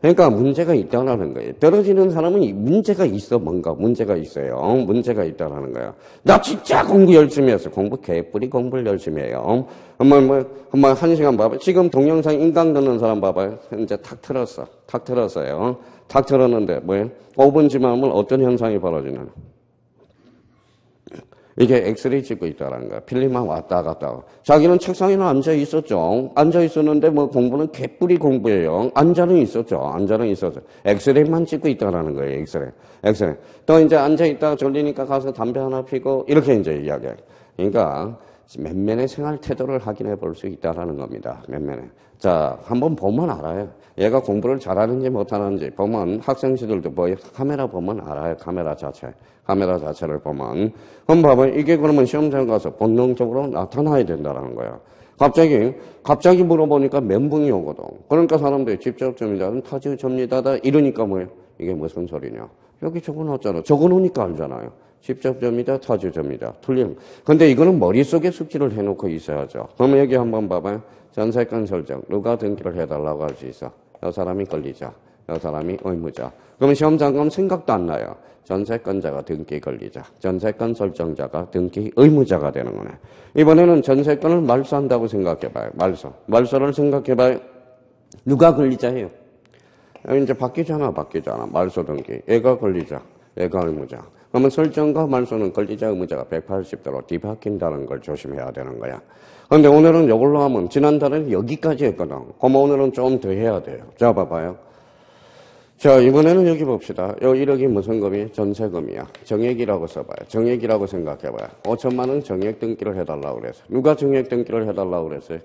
그러니까 문제가 있다라는 거예요. 떨어지는 사람은 문제가 있어. 뭔가 문제가 있어요. 문제가 있다라는 거야. 나 진짜 공부 열심히 했어. 공부 개뿌리 공부를 열심히 해요. 한번 1시간 봐봐요. 지금 동영상 인강 듣는 사람 봐봐요. 이제 탁 틀었어. 탁 틀었어요. 탁 틀었는데 뭐예요? 5분 지나면 어떤 현상이 벌어지는? 이게 엑스레이 찍고 있다는 거야. 필름만 왔다 갔다 하고. 자기는 책상에는 앉아 있었죠. 앉아 있었는데 뭐 공부는 개뿌리 공부예요. 앉아는 있었죠. 앉아는 있었죠. 엑스레이만 찍고 있다는 거예요. 엑스레이. 또 이제 앉아 있다가 졸리니까 가서 담배 하나 피고 이렇게 이제 이야기해요. 그러니까 맨맨의 생활 태도를 확인해 볼 수 있다는 겁니다. 맨맨의. 자, 한번 보면 알아요. 얘가 공부를 잘하는지 못하는지 보면 학생 시절도 뭐 카메라 보면 알아요. 카메라 자체를 보면. 그럼 봐봐요. 이게 그러면 시험장 가서 본능적으로 나타나야 된다는 거야. 갑자기 물어보니까 멘붕이 오거든. 그러니까 사람들이 직접점유자는 타주점유자다 이러니까 뭐예요? 이게 무슨 소리냐? 여기 적어놨잖아. 적어놓으니까 알잖아요. 직접점이다, 타주점이다. 틀림. 근데 이거는 머릿속에 숙지를 해놓고 있어야죠. 그러면 여기 한번 봐봐요. 전세권 설정. 누가 등기를 해달라고 할 수 있어? 이 사람이 권리자, 이 사람이 의무자. 그러면 시험장 가면 생각도 안 나요. 전세권자가 등기 권리자, 전세권 설정자가 등기 의무자가 되는 거네. 이번에는 전세권을 말소한다고 생각해봐요. 말소를 생각해봐요. 누가 권리자예요? 이제 바뀌잖아. 말소 등기. 얘가 권리자, 얘가 의무자. 그러면 설정과 말소는 권리자, 의무자가 180도로 뒤바뀐다는 걸 조심해야 되는 거야. 그런데 오늘은 이걸로 하면 지난달에는 여기까지 했거든. 그럼 오늘은 좀 더 해야 돼요. 자, 봐봐요. 자, 이번에는 여기 봅시다. 요 1억이 무슨 금이? 전세금이야. 정액이라고 써봐요. 정액이라고 생각해봐요. 5천만 원 정액 등기를 해달라고 그랬어요. 누가 정액 등기를 해달라고 그랬어요?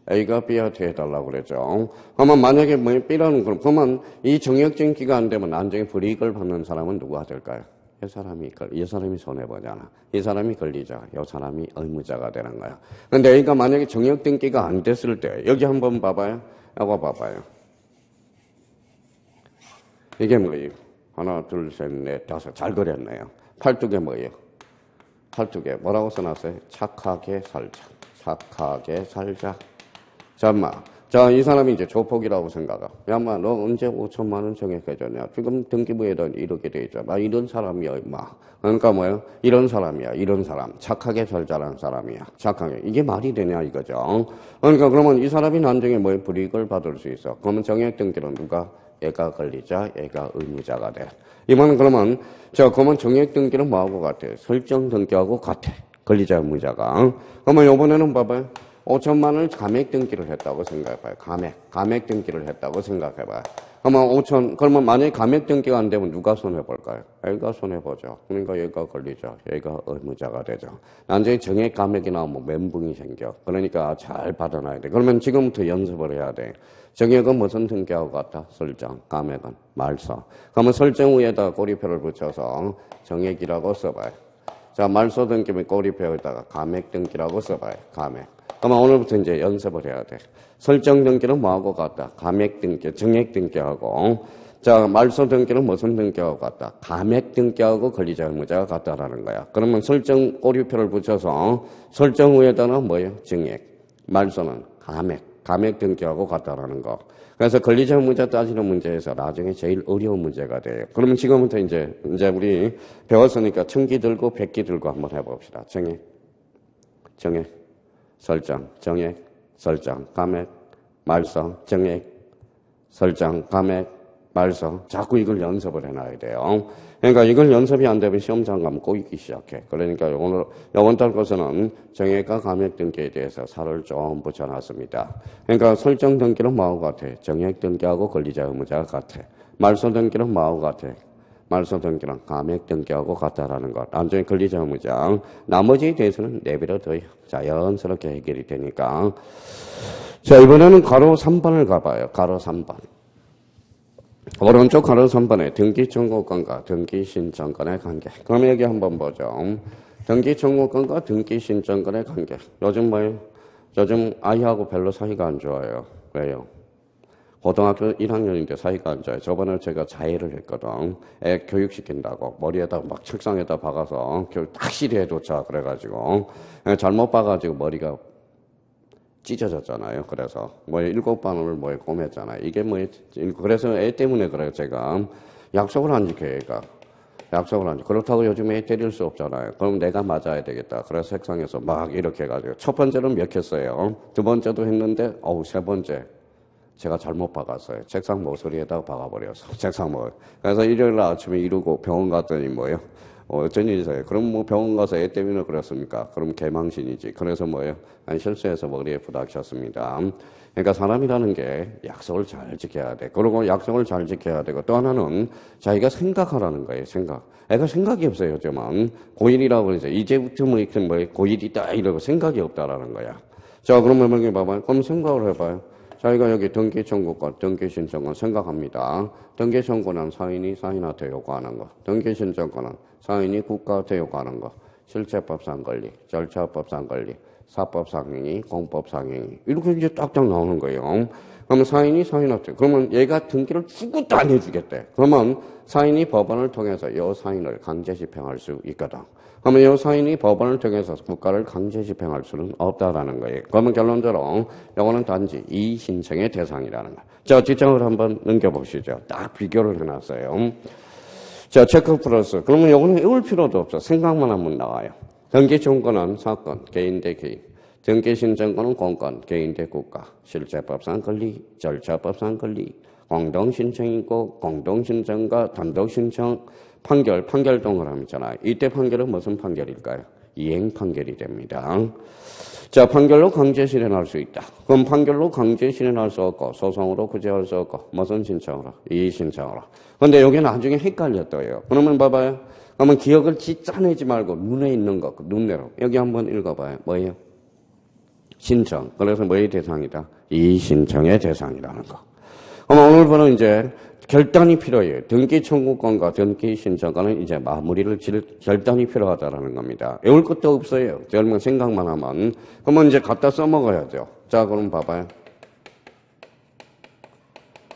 A가 B한테 해달라고 그랬죠. 그러면 만약에 뭐 B라는 건, 그러면 이 정액 등기가 안 되면 나중에 불이익을 받는 사람은 누가 될까요? 이 사람이 손해보잖아. 이 사람이 권리자, 이 사람이 의무자가 되는 거야. 근데 A가 만약에 정액 등기가 안 됐을 때, 여기 한번 봐봐요. 이거 봐봐요. 이게 뭐예요? 하나, 둘, 셋, 넷, 다섯. 잘 그렸네요. 12개 뭐예요? 12개. 뭐라고 써놨어요? 착하게 살자. 착하게 살자. 잠깐만. 자, 이 사람이 이제 조폭이라고 생각하. 야, 마, 너 언제 5천만 원 정액해줬냐? 지금 등기부에다 이렇게 돼 있잖아. 막 이런 사람이야, 임마. 그러니까 뭐예요? 이런 사람이야, 이런 사람. 착하게 잘 자란 사람이야. 착하게. 이게 말이 되냐, 이거죠. 그러니까 그러면 이 사람이 나중에 뭐에 불이익을 받을 수 있어. 그러면 정액 등기는 누가? 얘가 권리자, 얘가 의무자가 돼. 이번은 그러면, 그러면 정액 등기는 뭐하고 같아? 설정 등기하고 같아. 권리자, 의무자가. 그러면 요번에는 봐봐요. 5천만 원을 감액 등기를 했다고 생각해봐요. 감액 등기를 했다고 생각해봐요. 그러면 만약에 감액 등기가 안 되면 누가 손해볼까요? 얘가 손해보죠. 그러니까 얘가 걸리죠. 얘가 의무자가 되죠. 나중에 정액 감액이 나오면 멘붕이 생겨. 그러니까 잘 받아놔야 돼. 그러면 지금부터 연습을 해야 돼. 정액은 무슨 등기하고 같다? 설정. 감액은 말소. 그러면 설정 위에다 꼬리표를 붙여서 정액이라고 써봐요. 자, 말소 등기 및 꼬리표에다가 감액 등기라고 써봐요. 감액. 그러면 오늘부터 이제 연습을 해야 돼. 설정 등기는 뭐하고 같다? 감액 등기, 정액 등기하고. 자, 말소 등기는 무슨 등기하고 같다? 감액 등기하고 권리자 의무자가 같다라는 거야. 그러면 설정 꼬리표를 붙여서 설정 후에다는 뭐예요? 정액. 말소는 감액 등기하고 같다라는 거. 그래서 권리자 의무자 따지는 문제에서 나중에 제일 어려운 문제가 돼요. 그러면 지금부터 이제 우리 배웠으니까 1000기 들고 100기 들고 한번 해봅시다. 정액. 설정, 정액, 설정, 감액, 말소, 정액, 설정, 감액, 말소. 자꾸 이걸 연습을 해놔야 돼요. 그러니까 이걸 연습이 안 되면 시험장 가면 꼬이기 시작해. 그러니까 이번 달 것은 정액과 감액 등기에 대해서 살을 좀 붙여놨습니다. 그러니까 설정 등기는 뭐하고 같아? 정액 등기하고 권리자 의무자가 같아. 말소 등기는 뭐하고 같아? 말소 등기랑 감액 등기하고 같다라는 것. 나중에 권리자 의무자. 나머지에 대해서는 내버려둬요. 자연스럽게 해결이 되니까. 자, 이번에는 가로 3번을 가봐요. 가로 3번. 오른쪽 가로 3번에 등기 청구권과 등기 신청권의 관계. 그럼 여기 한번 보죠. 등기 청구권과 등기 신청권의 관계. 요즘 뭐예요? 요즘 아이하고 별로 사이가 안 좋아요. 왜요? 고등학교 1학년인데 사이가 안 좋아요. 저번에 제가 자해를 했거든. 애 교육시킨다고. 머리에다 막 책상에다 박아서 교육 확실히 해놓자. 그래가지고. 잘못 박아가지고 머리가 찢어졌잖아요. 그래서 7번을 꼬맸잖아요. 이게 그래서 애 때문에 그래요. 제가 약속을 안 지켜요. 얘가. 약속을 안 지켜. 그렇다고 요즘에 애 때릴 수 없잖아요. 그럼 내가 맞아야 되겠다. 그래서 책상에서 막 이렇게 해가지고 첫 번째는 몇 했어요. 두 번째도 했는데 세 번째. 제가 잘못 박았어요. 책상 모서리에다가 박아버려서. 책상 그래서 일요일 아침에 이러고 병원 갔더니 뭐예요? 어쩐 일이세요? 그럼 병원 가서 애 때문에 그랬습니까? 그럼 개망신이지. 그래서 아니, 실수해서 머리에 부닥쳤습니다. 그러니까 사람이라는 게 약속을 잘 지켜야 돼. 그리고 약속을 잘 지켜야 되고 또 하나는 자기가 생각하라는 거예요. 생각. 애가 생각이 없어요. 요즘은. 고1이라고 그러죠. 이제부터 고1이다 이러고 생각이 없다라는 거야. 자, 그러면 여기 봐봐요. 그럼 생각을 해봐요. 저희가 여기 등기 청구권, 등기 신청권 생각합니다. 등기 청구는 사인이 사인한테 요구하는 거. 등기 신청권은 사인이 국가한테 요구하는 거. 실체법상 권리, 절차법상 권리, 사법상 행위, 공법상 행위. 이렇게 이제 딱딱 나오는 거예요. 그러면 사인이 사인한테. 그러면 얘가 등기를 죽어도 안 해주겠대. 그러면 사인이 법원을 통해서 이 사인을 강제 집행할 수 있거든. 그러면 이 사인이 법원을 통해서 국가를 강제 집행할 수는 없다라는 거예요. 그러면 결론적으로 이거는 단지 이 신청의 대상이라는 거예요. 자, 뒷장을 한번 넘겨보시죠. 딱 비교를 해놨어요. 자, 체크 플러스. 그러면 이거는 외울 필요도 없어. 생각만 하면 나와요. 등기 청구는 사건, 개인 대 개인. 등기 신청권은 공권, 개인 대 국가. 실체법상 권리, 절차법상 권리. 공동신청이고 공동신청과 단독신청 판결 동그라미 있잖아요. 이때 판결은 무슨 판결일까요? 이행 판결이 됩니다. 자, 판결로 강제 실현할 수 있다. 그럼 판결로 강제 실현할 수 없고 소송으로 구제할 수 없고 무슨 신청으로? 이의신청으로. 근데 여기 나중에 헷갈렸어요. 그러면 봐봐요. 그러면 기억을 짜내지 말고 눈에 있는 거, 눈내로. 여기 한번 읽어봐요. 뭐예요? 신청. 그래서 뭐의 대상이다? 이의신청의 대상이라는 거. 그럼 오늘 보는 이제 결단이 필요해요. 등기 청구권과 등기 신청권은 이제 마무리를 질 결단이 필요하다라는 겁니다. 외울 것도 없어요. 젊은 생각만 하면. 그러면 이제 갖다 써먹어야죠. 자, 그럼 봐봐요.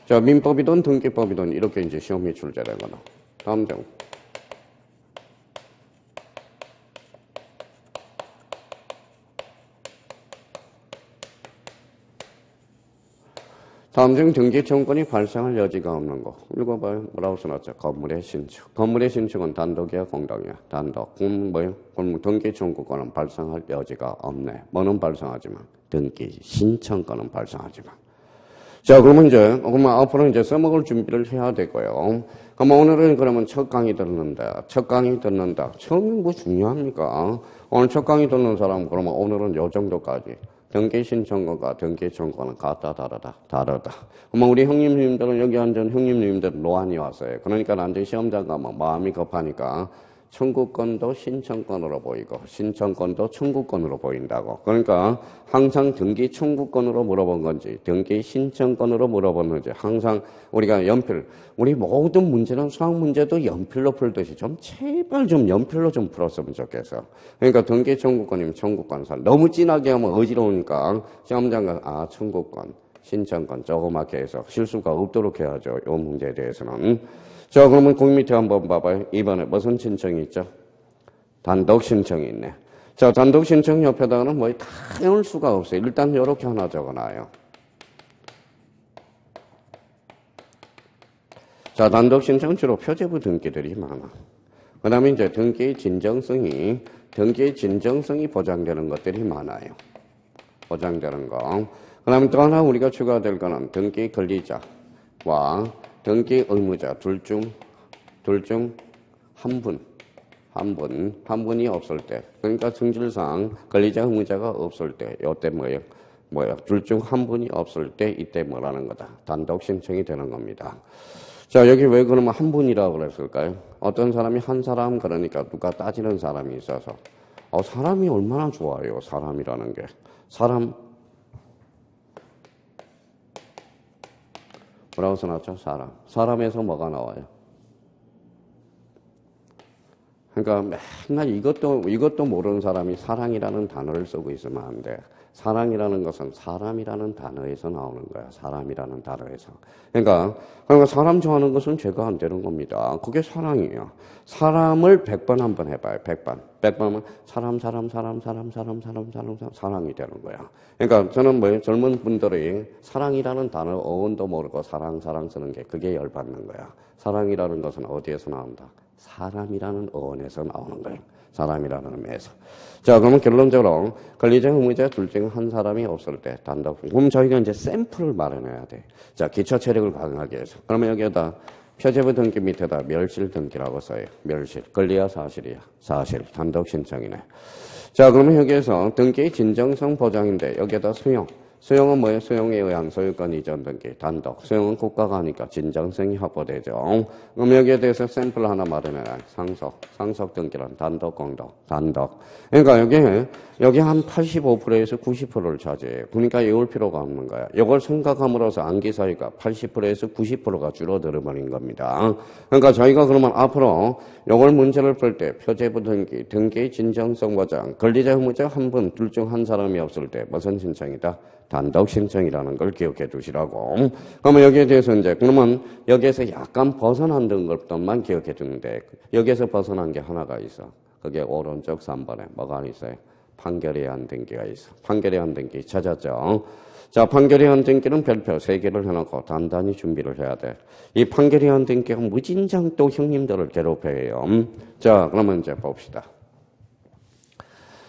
자, 민법이든 등기법이든 이렇게 이제 시험이 출제되거나. 다음 장. 다음 중 등기 청구권이 발생할 여지가 없는 거. 읽어봐요. 뭐라고 써놨죠? 건물의 신축. 건물의 신축은 단독이야, 공동이야? 단독. 뭐예요? 그럼 등기 청구권은 발생할 여지가 없네. 뭐는 발생하지만 등기 신청권은 발생하지만. 자, 그러면 그러면 앞으로 이제 써먹을 준비를 해야 되고요. 그럼 오늘은 그러면 첫 강의 듣는다. 첫 강의 듣는다. 처음이 뭐 중요합니까? 오늘 첫 강의 듣는 사람, 그러면 오늘은 요 정도까지. 등기 신청권과 등기 청구권은 같다, 다르다. 다르다. 그러면 우리 형님들은 여기 앉은 형님들은 노안이 왔어요. 그러니까 나한테 시험장 가면 마음이 급하니까 청구권도 신청권으로 보이고 신청권도 청구권으로 보인다고. 그러니까 항상 등기 청구권으로 물어본 건지 등기 신청권으로 물어봤는지 항상 우리가 연필, 우리 모든 문제는 수학 문제도 연필로 풀듯이 좀 제발 좀 연필로 좀 풀었으면 좋겠어. 그러니까 등기 청구권이면 청구권 너무 진하게 하면 어지러우니까 시험장 가서 청구권, 신청권 조그맣게 해서 실수가 없도록 해야죠. 이 문제에 대해서는. 자, 그러면 거기 밑에 한번 봐봐요. 이번에 무슨 신청이 있죠? 단독 신청이 있네. 자, 단독 신청 옆에다가는 뭐 다 외울 수가 없어요. 일단 이렇게 하나 적어놔요. 자, 단독 신청 주로 표제부 등기들이 많아. 그 다음에 이제 등기의 진정성이 보장되는 것들이 많아요. 보장되는 거. 그 다음에 또 하나 우리가 추가될 거는 등기 권리자와 등기 의무자 둘 중 한 분이 없을 때, 그러니까 성질상 권리자 의무자가 없을 때, 요때 뭐예요? 둘 중 한 분이 없을 때 이때 뭐라는 거다? 단독 신청이 되는 겁니다. 자, 여기 왜 그러면 한 분이라고 그랬을까요? 어떤 사람이 한 사람, 그러니까 누가 따지는 사람이 있어서. 사람이 얼마나 좋아요, 사람이라는 게. 뭐라고 써놨죠? 사람에서 뭐가 나와요? 그러니까 맨날 이것도 모르는 사람이 사랑이라는 단어를 쓰고 있으면 안 돼. 사랑이라는 것은 사람이라는 단어에서 나오는 거야. 사람이라는 단어에서. 그러니까 사람 좋아하는 것은 죄가 안 되는 겁니다. 그게 사랑이에요. 사람을 100번 한번 해봐요. 100번은 사랑이 되는 거야. 그러니까 저는 젊은 분들이 사랑이라는 단어 어원도 모르고 사랑 쓰는 게 그게 열받는 거야. 사랑이라는 것은 어디에서 나온다? 사람이라는 어원에서 나오는 거예요. 사람이라는 의미에서. 자, 그러면 결론적으로 권리자, 의무자 둘 중 한 사람이 없을 때 단독. 그럼 저희가 이제 샘플을 마련해야 돼. 자, 기초 체력을 강하게 해서. 그러면 여기에다 표제부 등기 밑에다 멸실 등기라고 써요. 멸실. 권리야, 사실이야? 사실. 단독 신청이네. 자, 그러면 여기에서 등기의 진정성 보장인데 여기에다 수용. 수용은 뭐예요? 수용에 의한 소유권 이전 등기, 단독. 수용은 국가가 하니까 진정성이 확보되죠. 그럼 여기에 대해서 샘플 하나 마련해라. 상속 등기란 단독, 공동, 단독. 그러니까 여기 한 85%에서 90%를 차지해요. 그러니까 외울 필요가 없는 거야. 이걸 생각함으로써 암기 사이가 80%에서 90%가 줄어들어버린 겁니다. 그러니까 저희가 그러면 앞으로 이걸 문제를 풀 때 표제부 등기, 등기의 진정성 보장, 권리자, 의무자 한 분, 둘 중 한 사람이 없을 때 무슨 신청이다? 단독 신청이라는 걸 기억해 두시라고. 그러면 여기에 대해서 그러면 여기에서 약간 벗어난 것들만 기억해 두는데, 여기에서 벗어난 게 하나가 있어. 그게 오른쪽 3번에 뭐가 있어요? 판결에 의한 등기가 있어. 판결에 의한 등기 찾았죠? 자, 판결에 의한 등기는 별표 3개를 해놓고 단단히 준비를 해야 돼. 이 판결에 의한 등기가 무진장 또 형님들을 괴롭혀요. 자, 그러면 이제 봅시다.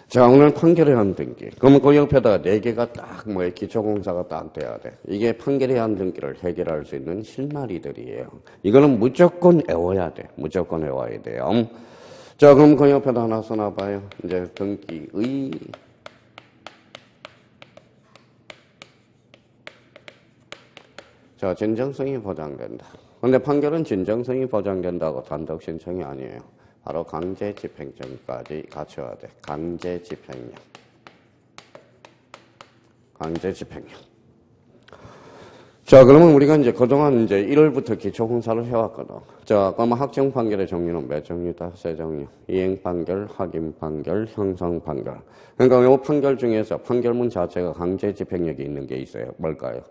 자, 오늘 판결에 의한 등기. 그러면 그 옆에다가 4개가 딱 기초공사가 딱 돼야 돼. 이게 판결에 의한 등기를 해결할 수 있는 실마리들이에요. 이거는 무조건 외워야 돼. 무조건 외워야 돼요. 자, 그럼 그 옆에다 하나 써놔봐요. 이제 등기의 자, 진정성이 보장된다. 근데 판결은 진정성이 보장된다고 단독 신청이 아니에요. 바로 강제 집행정까지 갖춰야 돼. 강제 집행력. 자, 그러면 우리가 이제 그동안 1월부터 기초공사를 해왔거든. 자, 그러면 확정 판결의 종류는 몇 종류다? 세 종류. 이행 판결, 확인 판결, 형성 판결. 그러니까 이 판결 중에서 판결문 자체가 강제 집행력이 있는 게 있어요. 뭘까요?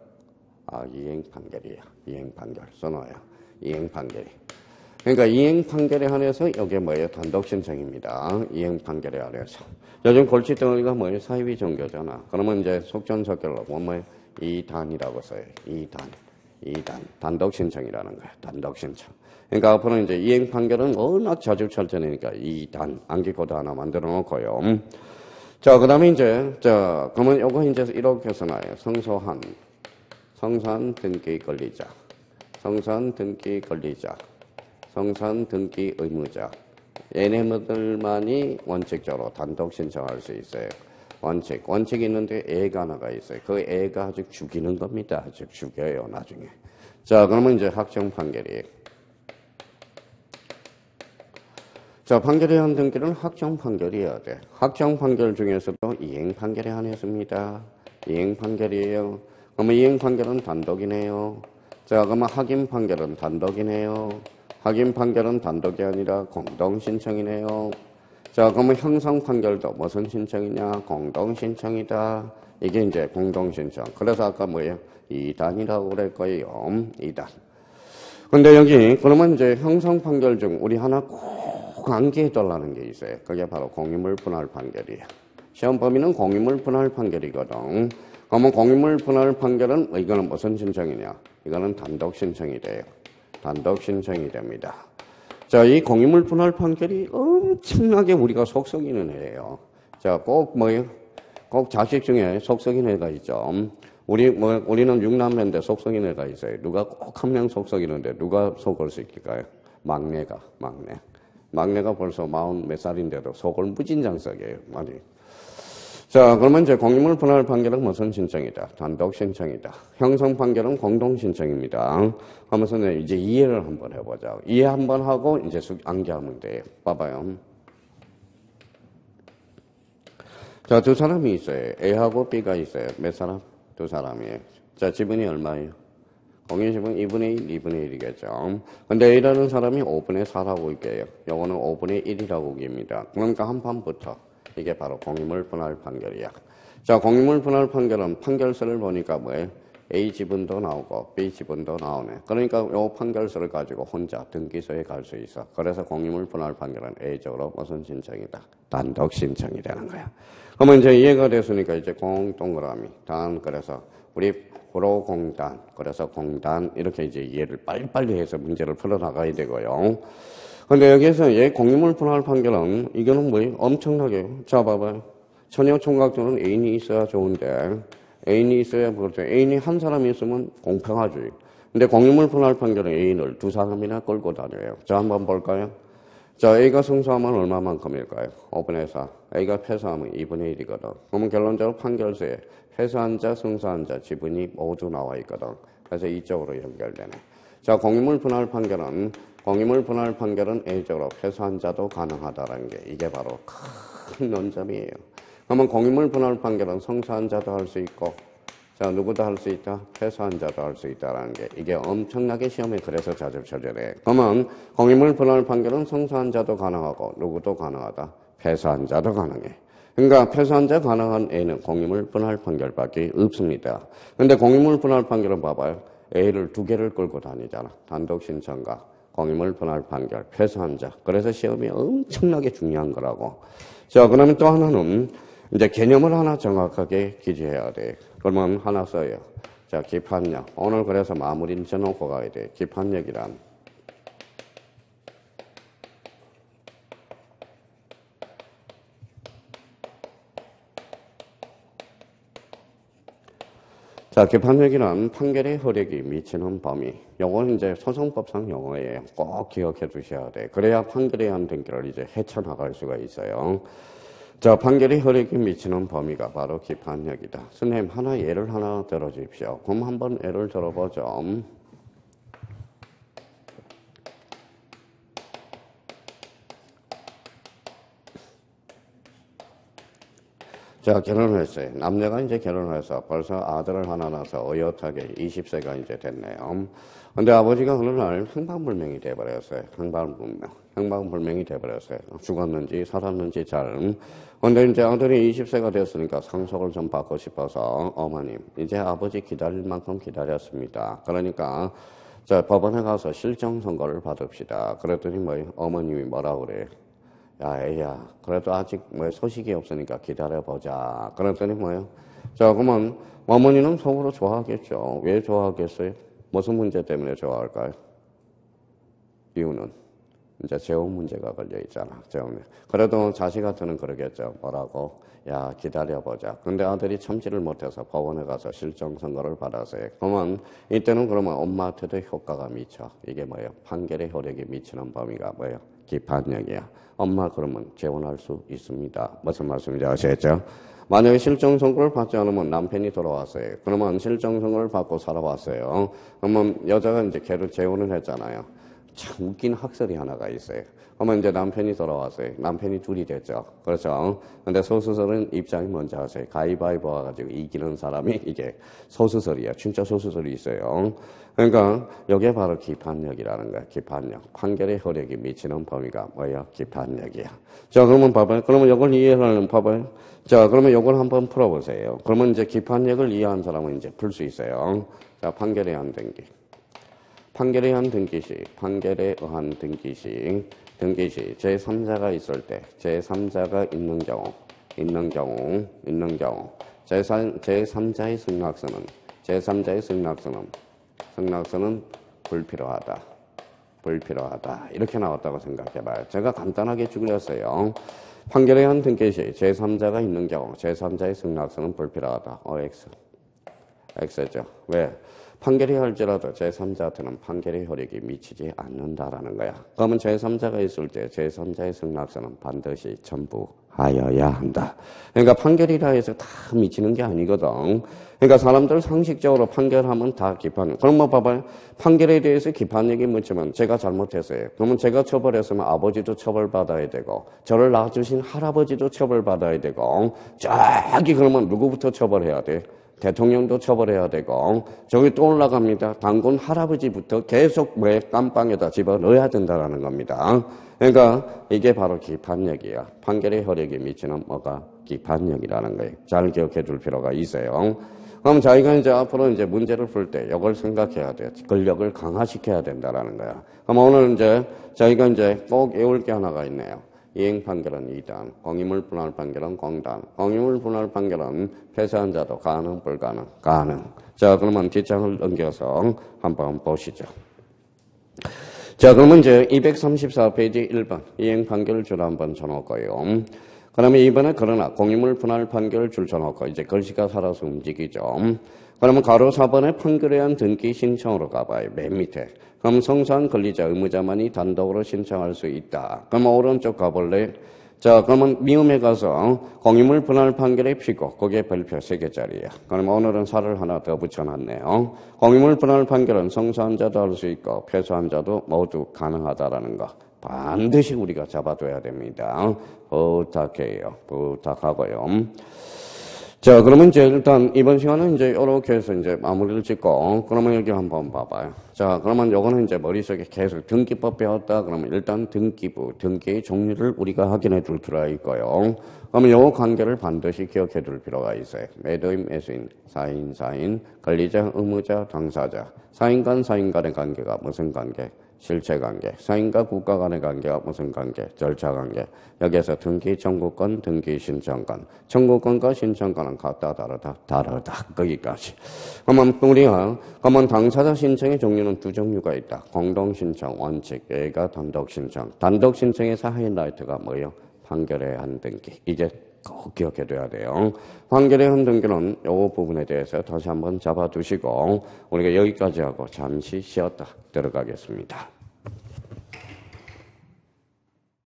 이행 판결이에요. 이행 판결. 써놔요. 이행 판결이. 그러니까 이행 판결에 한해서 이게 뭐예요? 단독 신청입니다. 이행 판결에 한해서. 요즘 골칫덩어리가 뭐예요? 사유비 종교잖아. 그러면 속전속결로 뭐예요? 2단이라고 써요. 2단. 단독 신청이라는 거예요. 단독 신청. 그러니까 앞으로 이제 이행 판결은 워낙 자주철전이니까 2단 암기코드 하나 만들어 놓고요. 자, 그 다음에 이제, 그러면 요거 이제 이렇게 써놔요. 성산 등기 권리자, 성산 등기 권리자, 성산 등기 의무자. 얘네들만이 원칙적으로 단독 신청할 수 있어요. 원칙이 있는데 애가 하나가 있어요. 그 애가 아주 죽이는 겁니다. 아주 죽여요, 나중에. 자, 그러면 이제 확정 판결이에요. 자, 판결에 한 등기는 확정 판결이어야 돼. 확정 판결 중에서도 이행 판결에 한했습니다. 이행 판결이에요. 그러면 이행 판결은 단독이네요. 자, 그러면 확인 판결은 단독이네요. 확인 판결은 단독이 아니라 공동 신청이네요. 자, 그러면 형성 판결도 무슨 신청이냐? 공동 신청이다. 이게 이제 공동 신청. 그래서 아까 뭐예요? 2단이라고 그랬고요. 2단. 근데 여기 그러면 이제 형성 판결 중 우리 하나 꼭 암기해 달라는 게 있어요. 그게 바로 공유물 분할 판결이에요. 시험 범위는 공유물 분할 판결이거든. 그러면 공유물 분할 판결은 이거는 무슨 신청이냐? 이거는 단독 신청이 돼요. 단독 신청이 됩니다. 자, 이 공유물 분할 판결이 엄청나게 우리가 속썩이는 애예요. 자, 꼭 뭐예요? 꼭 자식 중에 속썩이는 애가 있죠. 우리는 6남매인데 속썩이는 애가 있어요. 누가 꼭 한 명 속썩이는데 누가 속을 수 있을까요? 막내가 벌써 40 몇 살인데도 속을 무진장 썩여요. 많이. 자, 그러면 이제 공유물 분할 판결은 무슨 신청이다? 단독 신청이다. 형성 판결은 공동 신청입니다. 하면서 이제 이해를 한번 해보자. 이해 한번 하고 이제 암기하면 돼요. 봐봐요. 자, 두 사람이 있어요. A하고 B가 있어요. 몇 사람? 두 사람이에요. 자, 지분이 얼마예요? 공유지분 2분의 1, 2분의 1이겠죠. 근데 A라는 사람이 5분의 4라고 있게요. 요거는 5분의 1이라고 깁니다. 그러니까 한 판부터 이게 바로 공유물 분할 판결이야. 자, 공유물 분할 판결은 판결서를 보니까 뭐예요? A 지분도 나오고 B 지분도 나오네. 그러니까 요 판결서를 가지고 혼자 등기소에 갈 수 있어. 그래서 공유물 분할 판결은 A적으로 무슨 신청이다? 단독 신청이 되는 거야. 그러면 이제 이해가 됐으니까 이제 동그라미 단 그래서 우리 불호공단 그래서 공단 이렇게 이제 이해를 빨리빨리 해서 문제를 풀어나가야 되고요. 근데 여기에서 얘 공유물 분할 판결은 이거는 뭐예요? 엄청나게 자 봐봐요. 처녀 총각조는 애인이 있어야 좋은데 애인이 있어야 그렇죠. 애인이 한 사람이 있으면 공평하지. 근데 공유물 분할 판결은 애인을 두 사람이나 끌고 다녀요. 자 한번 볼까요? 자 A가 승소하면 얼마만큼일까요? 5분의 4. A가 패소하면 2분의 1이거든. 그러면 결론적으로 판결서에 패소한 자, 승소한 자 지분이 모두 나와 있거든. 그래서 이쪽으로 연결되네. 자 공유물 분할 판결은 A적으로 패소한 자도 가능하다는 게 이게 바로 큰 논점이에요. 그러면 공유물 분할 판결은 성사한 자도 할 수 있고 자 누구도 할 수 있다? 패소한 자도 할 수 있다라는 게 이게 엄청나게 시험에 그래서 자주 출제돼. 그러면 공유물 분할 판결은 성사한 자도 가능하고 누구도 가능하다? 패소한 자도 가능해. 그러니까 패소한 자 가능한 A는 공유물 분할 판결밖에 없습니다. 근데 공유물 분할 판결은 봐봐요. A를 두 개를 끌고 다니잖아. 단독 신청과 공유물 분할 판결, 패소한 자. 그래서 시험이 엄청나게 중요한 거라고. 자, 그러면 또 하나는 이제 개념을 하나 정확하게 기재해야 돼. 그러면 하나 써요. 자, 기판력. 오늘 그래서 마무리는 쳐놓고 가야 돼. 기판력이란. 자, 기판력이란 판결의 효력이 미치는 범위. 요건 이제 소송법상 용어예요. 꼭 기억해 두셔야 돼. 그래야 판결에 의한 등기를 이제 헤쳐나갈 수가 있어요. 자, 판결의 효력이 미치는 범위가 바로 기판력이다. 선생님, 예를 하나 들어주십시오. 그럼 한번 예를 들어보죠. 자, 결혼했어요. 남녀가 이제 결혼해서 벌써 아들을 하나 낳아서 어엿하게 20세가 이제 됐네요. 근데 아버지가 어느 날 행방불명이 돼버렸어요. 행방불명이 돼버렸어요. 죽었는지 살았는지 잘. 근데 이제 아들이 20세가 됐으니까 상속을 좀 받고 싶어서 어머님, 이제 아버지 기다릴 만큼 기다렸습니다. 그러니까 자, 법원에 가서 실정 선고를 받읍시다. 그랬더니 어머님이 뭐라 그래요? 야, 애야, 그래도 아직 뭐 소식이 없으니까 기다려보자. 그랬더니 뭐예요? 자, 그러면 어머니는 속으로 좋아하겠죠. 왜 좋아하겠어요? 무슨 문제 때문에 좋아할까요? 이유는 이제 재혼 문제가 걸려 있잖아. 재혼. 그래도 자식한테는 그러겠죠. 뭐라고? 야, 기다려보자. 근데 아들이 참지를 못해서 법원에 가서 실정 선고를 받았어요. 그러면 이때는 그러면 엄마한테도 효과가 미쳐. 이게 뭐예요? 판결의 효력이 미치는 범위가 뭐예요? 기판력이야. 엄마 그러면 재혼할 수 있습니다. 무슨 말씀인지 아시겠죠? 만약에 실정 선고를 받지 않으면 남편이 돌아왔어요. 그러면 실정 선고를 받고 살아왔어요. 그러면 여자가 이제 걔를 재혼을 했잖아요. 참 웃긴 학설이 하나가 있어요. 그러면 이제 남편이 돌아왔어요. 남편이 둘이 됐죠. 그렇죠. 근데 소수설은 입장이 뭔지 아세요? 가위바위보 와가지고 이기는 사람이 이게 소수설이야. 진짜 소수설이 있어요. 그러니까 이게 바로 기판력이라는 거야. 기판력. 판결의 효력이 미치는 범위가 뭐예요? 기판력이야. 자, 그러면 봐봐요. 그러면 이걸 이해하려면 봐봐요. 자, 그러면 이걸 한번 풀어보세요. 그러면 이제 기판력을 이해한 사람은 이제 풀 수 있어요. 자, 판결에 의한 등기. 판결에 의한 등기시, 판결에 의한 등기시, 제3자가 있을 때, 제3자가 있는 경우, 제3자의 승낙서는 불필요하다. 이렇게 나왔다고 생각해봐요. 제가 간단하게 줄였어요. 판결에 의한 등기시, 제3자가 있는 경우, 제3자의 승낙서는 불필요하다. X죠. 왜? 판결이 할지라도 제3자한테는 판결의 효력이 미치지 않는다라는 거야. 그러면 제3자가 있을 때 제3자의 승낙서는 반드시 첨부하여야 한다. 그러니까 판결이라 해서 다 미치는 게 아니거든. 그러니까 사람들 상식적으로 판결하면 다 기판. 그럼 뭐 봐봐요. 판결에 대해서 기판력이 묻히면 제가 잘못했어요. 그러면 제가 처벌했으면 아버지도 처벌받아야 되고 저를 낳아주신 할아버지도 처벌받아야 되고 저기 그러면 누구부터 처벌해야 돼? 대통령도 처벌해야 되고 저기 또 올라갑니다. 단군 할아버지부터 계속 왜 깜빵에다 집어넣어야 된다는 겁니다. 그러니까 이게 바로 기판력이야. 판결의 효력이 미치는 뭐가 기판력이라는 거예요. 잘 기억해 둘 필요가 있어요. 그럼 저희가 이제 앞으로 이제 문제를 풀 때 이걸 생각해야 돼요. 권력을 강화시켜야 된다는 거야. 그럼 오늘 이제 저희가 이제 꼭 외울 게 하나가 있네요. 이행 판결은 2단, 공유물 분할 판결은 공단, 공유물 분할 판결은 패소한 자도 가능, 불가능, 가능. 자, 그러면 뒷장을 넘겨서 한번 보시죠. 자, 그러면 이제 234페이지 1번 이행 판결 줄 한번 쳐놓고요. 그러면 이번에 그러나 공유물 분할 판결 줄 쳐놓고 이제 글씨가 살아서 움직이죠. 그러면 가로 4번에 판결에 의한 등기 신청으로 가봐요. 맨 밑에. 그럼 성사한 권리자, 의무자만이 단독으로 신청할 수 있다. 그러면 오른쪽 가볼래? 자, 그러면 미음에 가서 공유물 분할 판결의 피고, 거기에 별표 3개짜리야. 그러면 오늘은 살을 하나 더 붙여놨네요. 공유물 분할 판결은 성사한 자도 할 수 있고, 패소한 자도 모두 가능하다라는 거. 반드시 우리가 잡아둬야 됩니다. 부탁하고요. 자, 그러면 이제 일단 이번 시간은 이제 이렇게 해서 이제 마무리를 짓고, 그러면 여기 한번 봐봐요. 자, 그러면 요거는 이제 머릿속에 계속 등기법 배웠다. 그러면 일단 등기부, 등기의 종류를 우리가 확인해 둘 필요가 있고요. 그러면 요 관계를 반드시 기억해 둘 필요가 있어요. 매도인, 매수인, 사인, 권리자, 의무자, 당사자. 사인 간의 관계가 무슨 관계? 실체관계, 사인과 국가 간의 관계가 무슨 관계? 절차관계. 여기에서 등기 청구권, 등기 신청권. 청구권과 신청권은 같다, 다르다. 거기까지. 그러면 당사자 신청의 종류는 두 종류가 있다. 공동신청, 원칙, 얘가 단독신청. 단독신청에서 하이라이트가 뭐예요? 판결에 의한 등기. 이게 꼭 기억해둬야 돼요. 판결에 의한 등기는 이 부분에 대해서 다시 한번 잡아두시고 우리가 여기까지 하고 잠시 쉬었다 들어가겠습니다.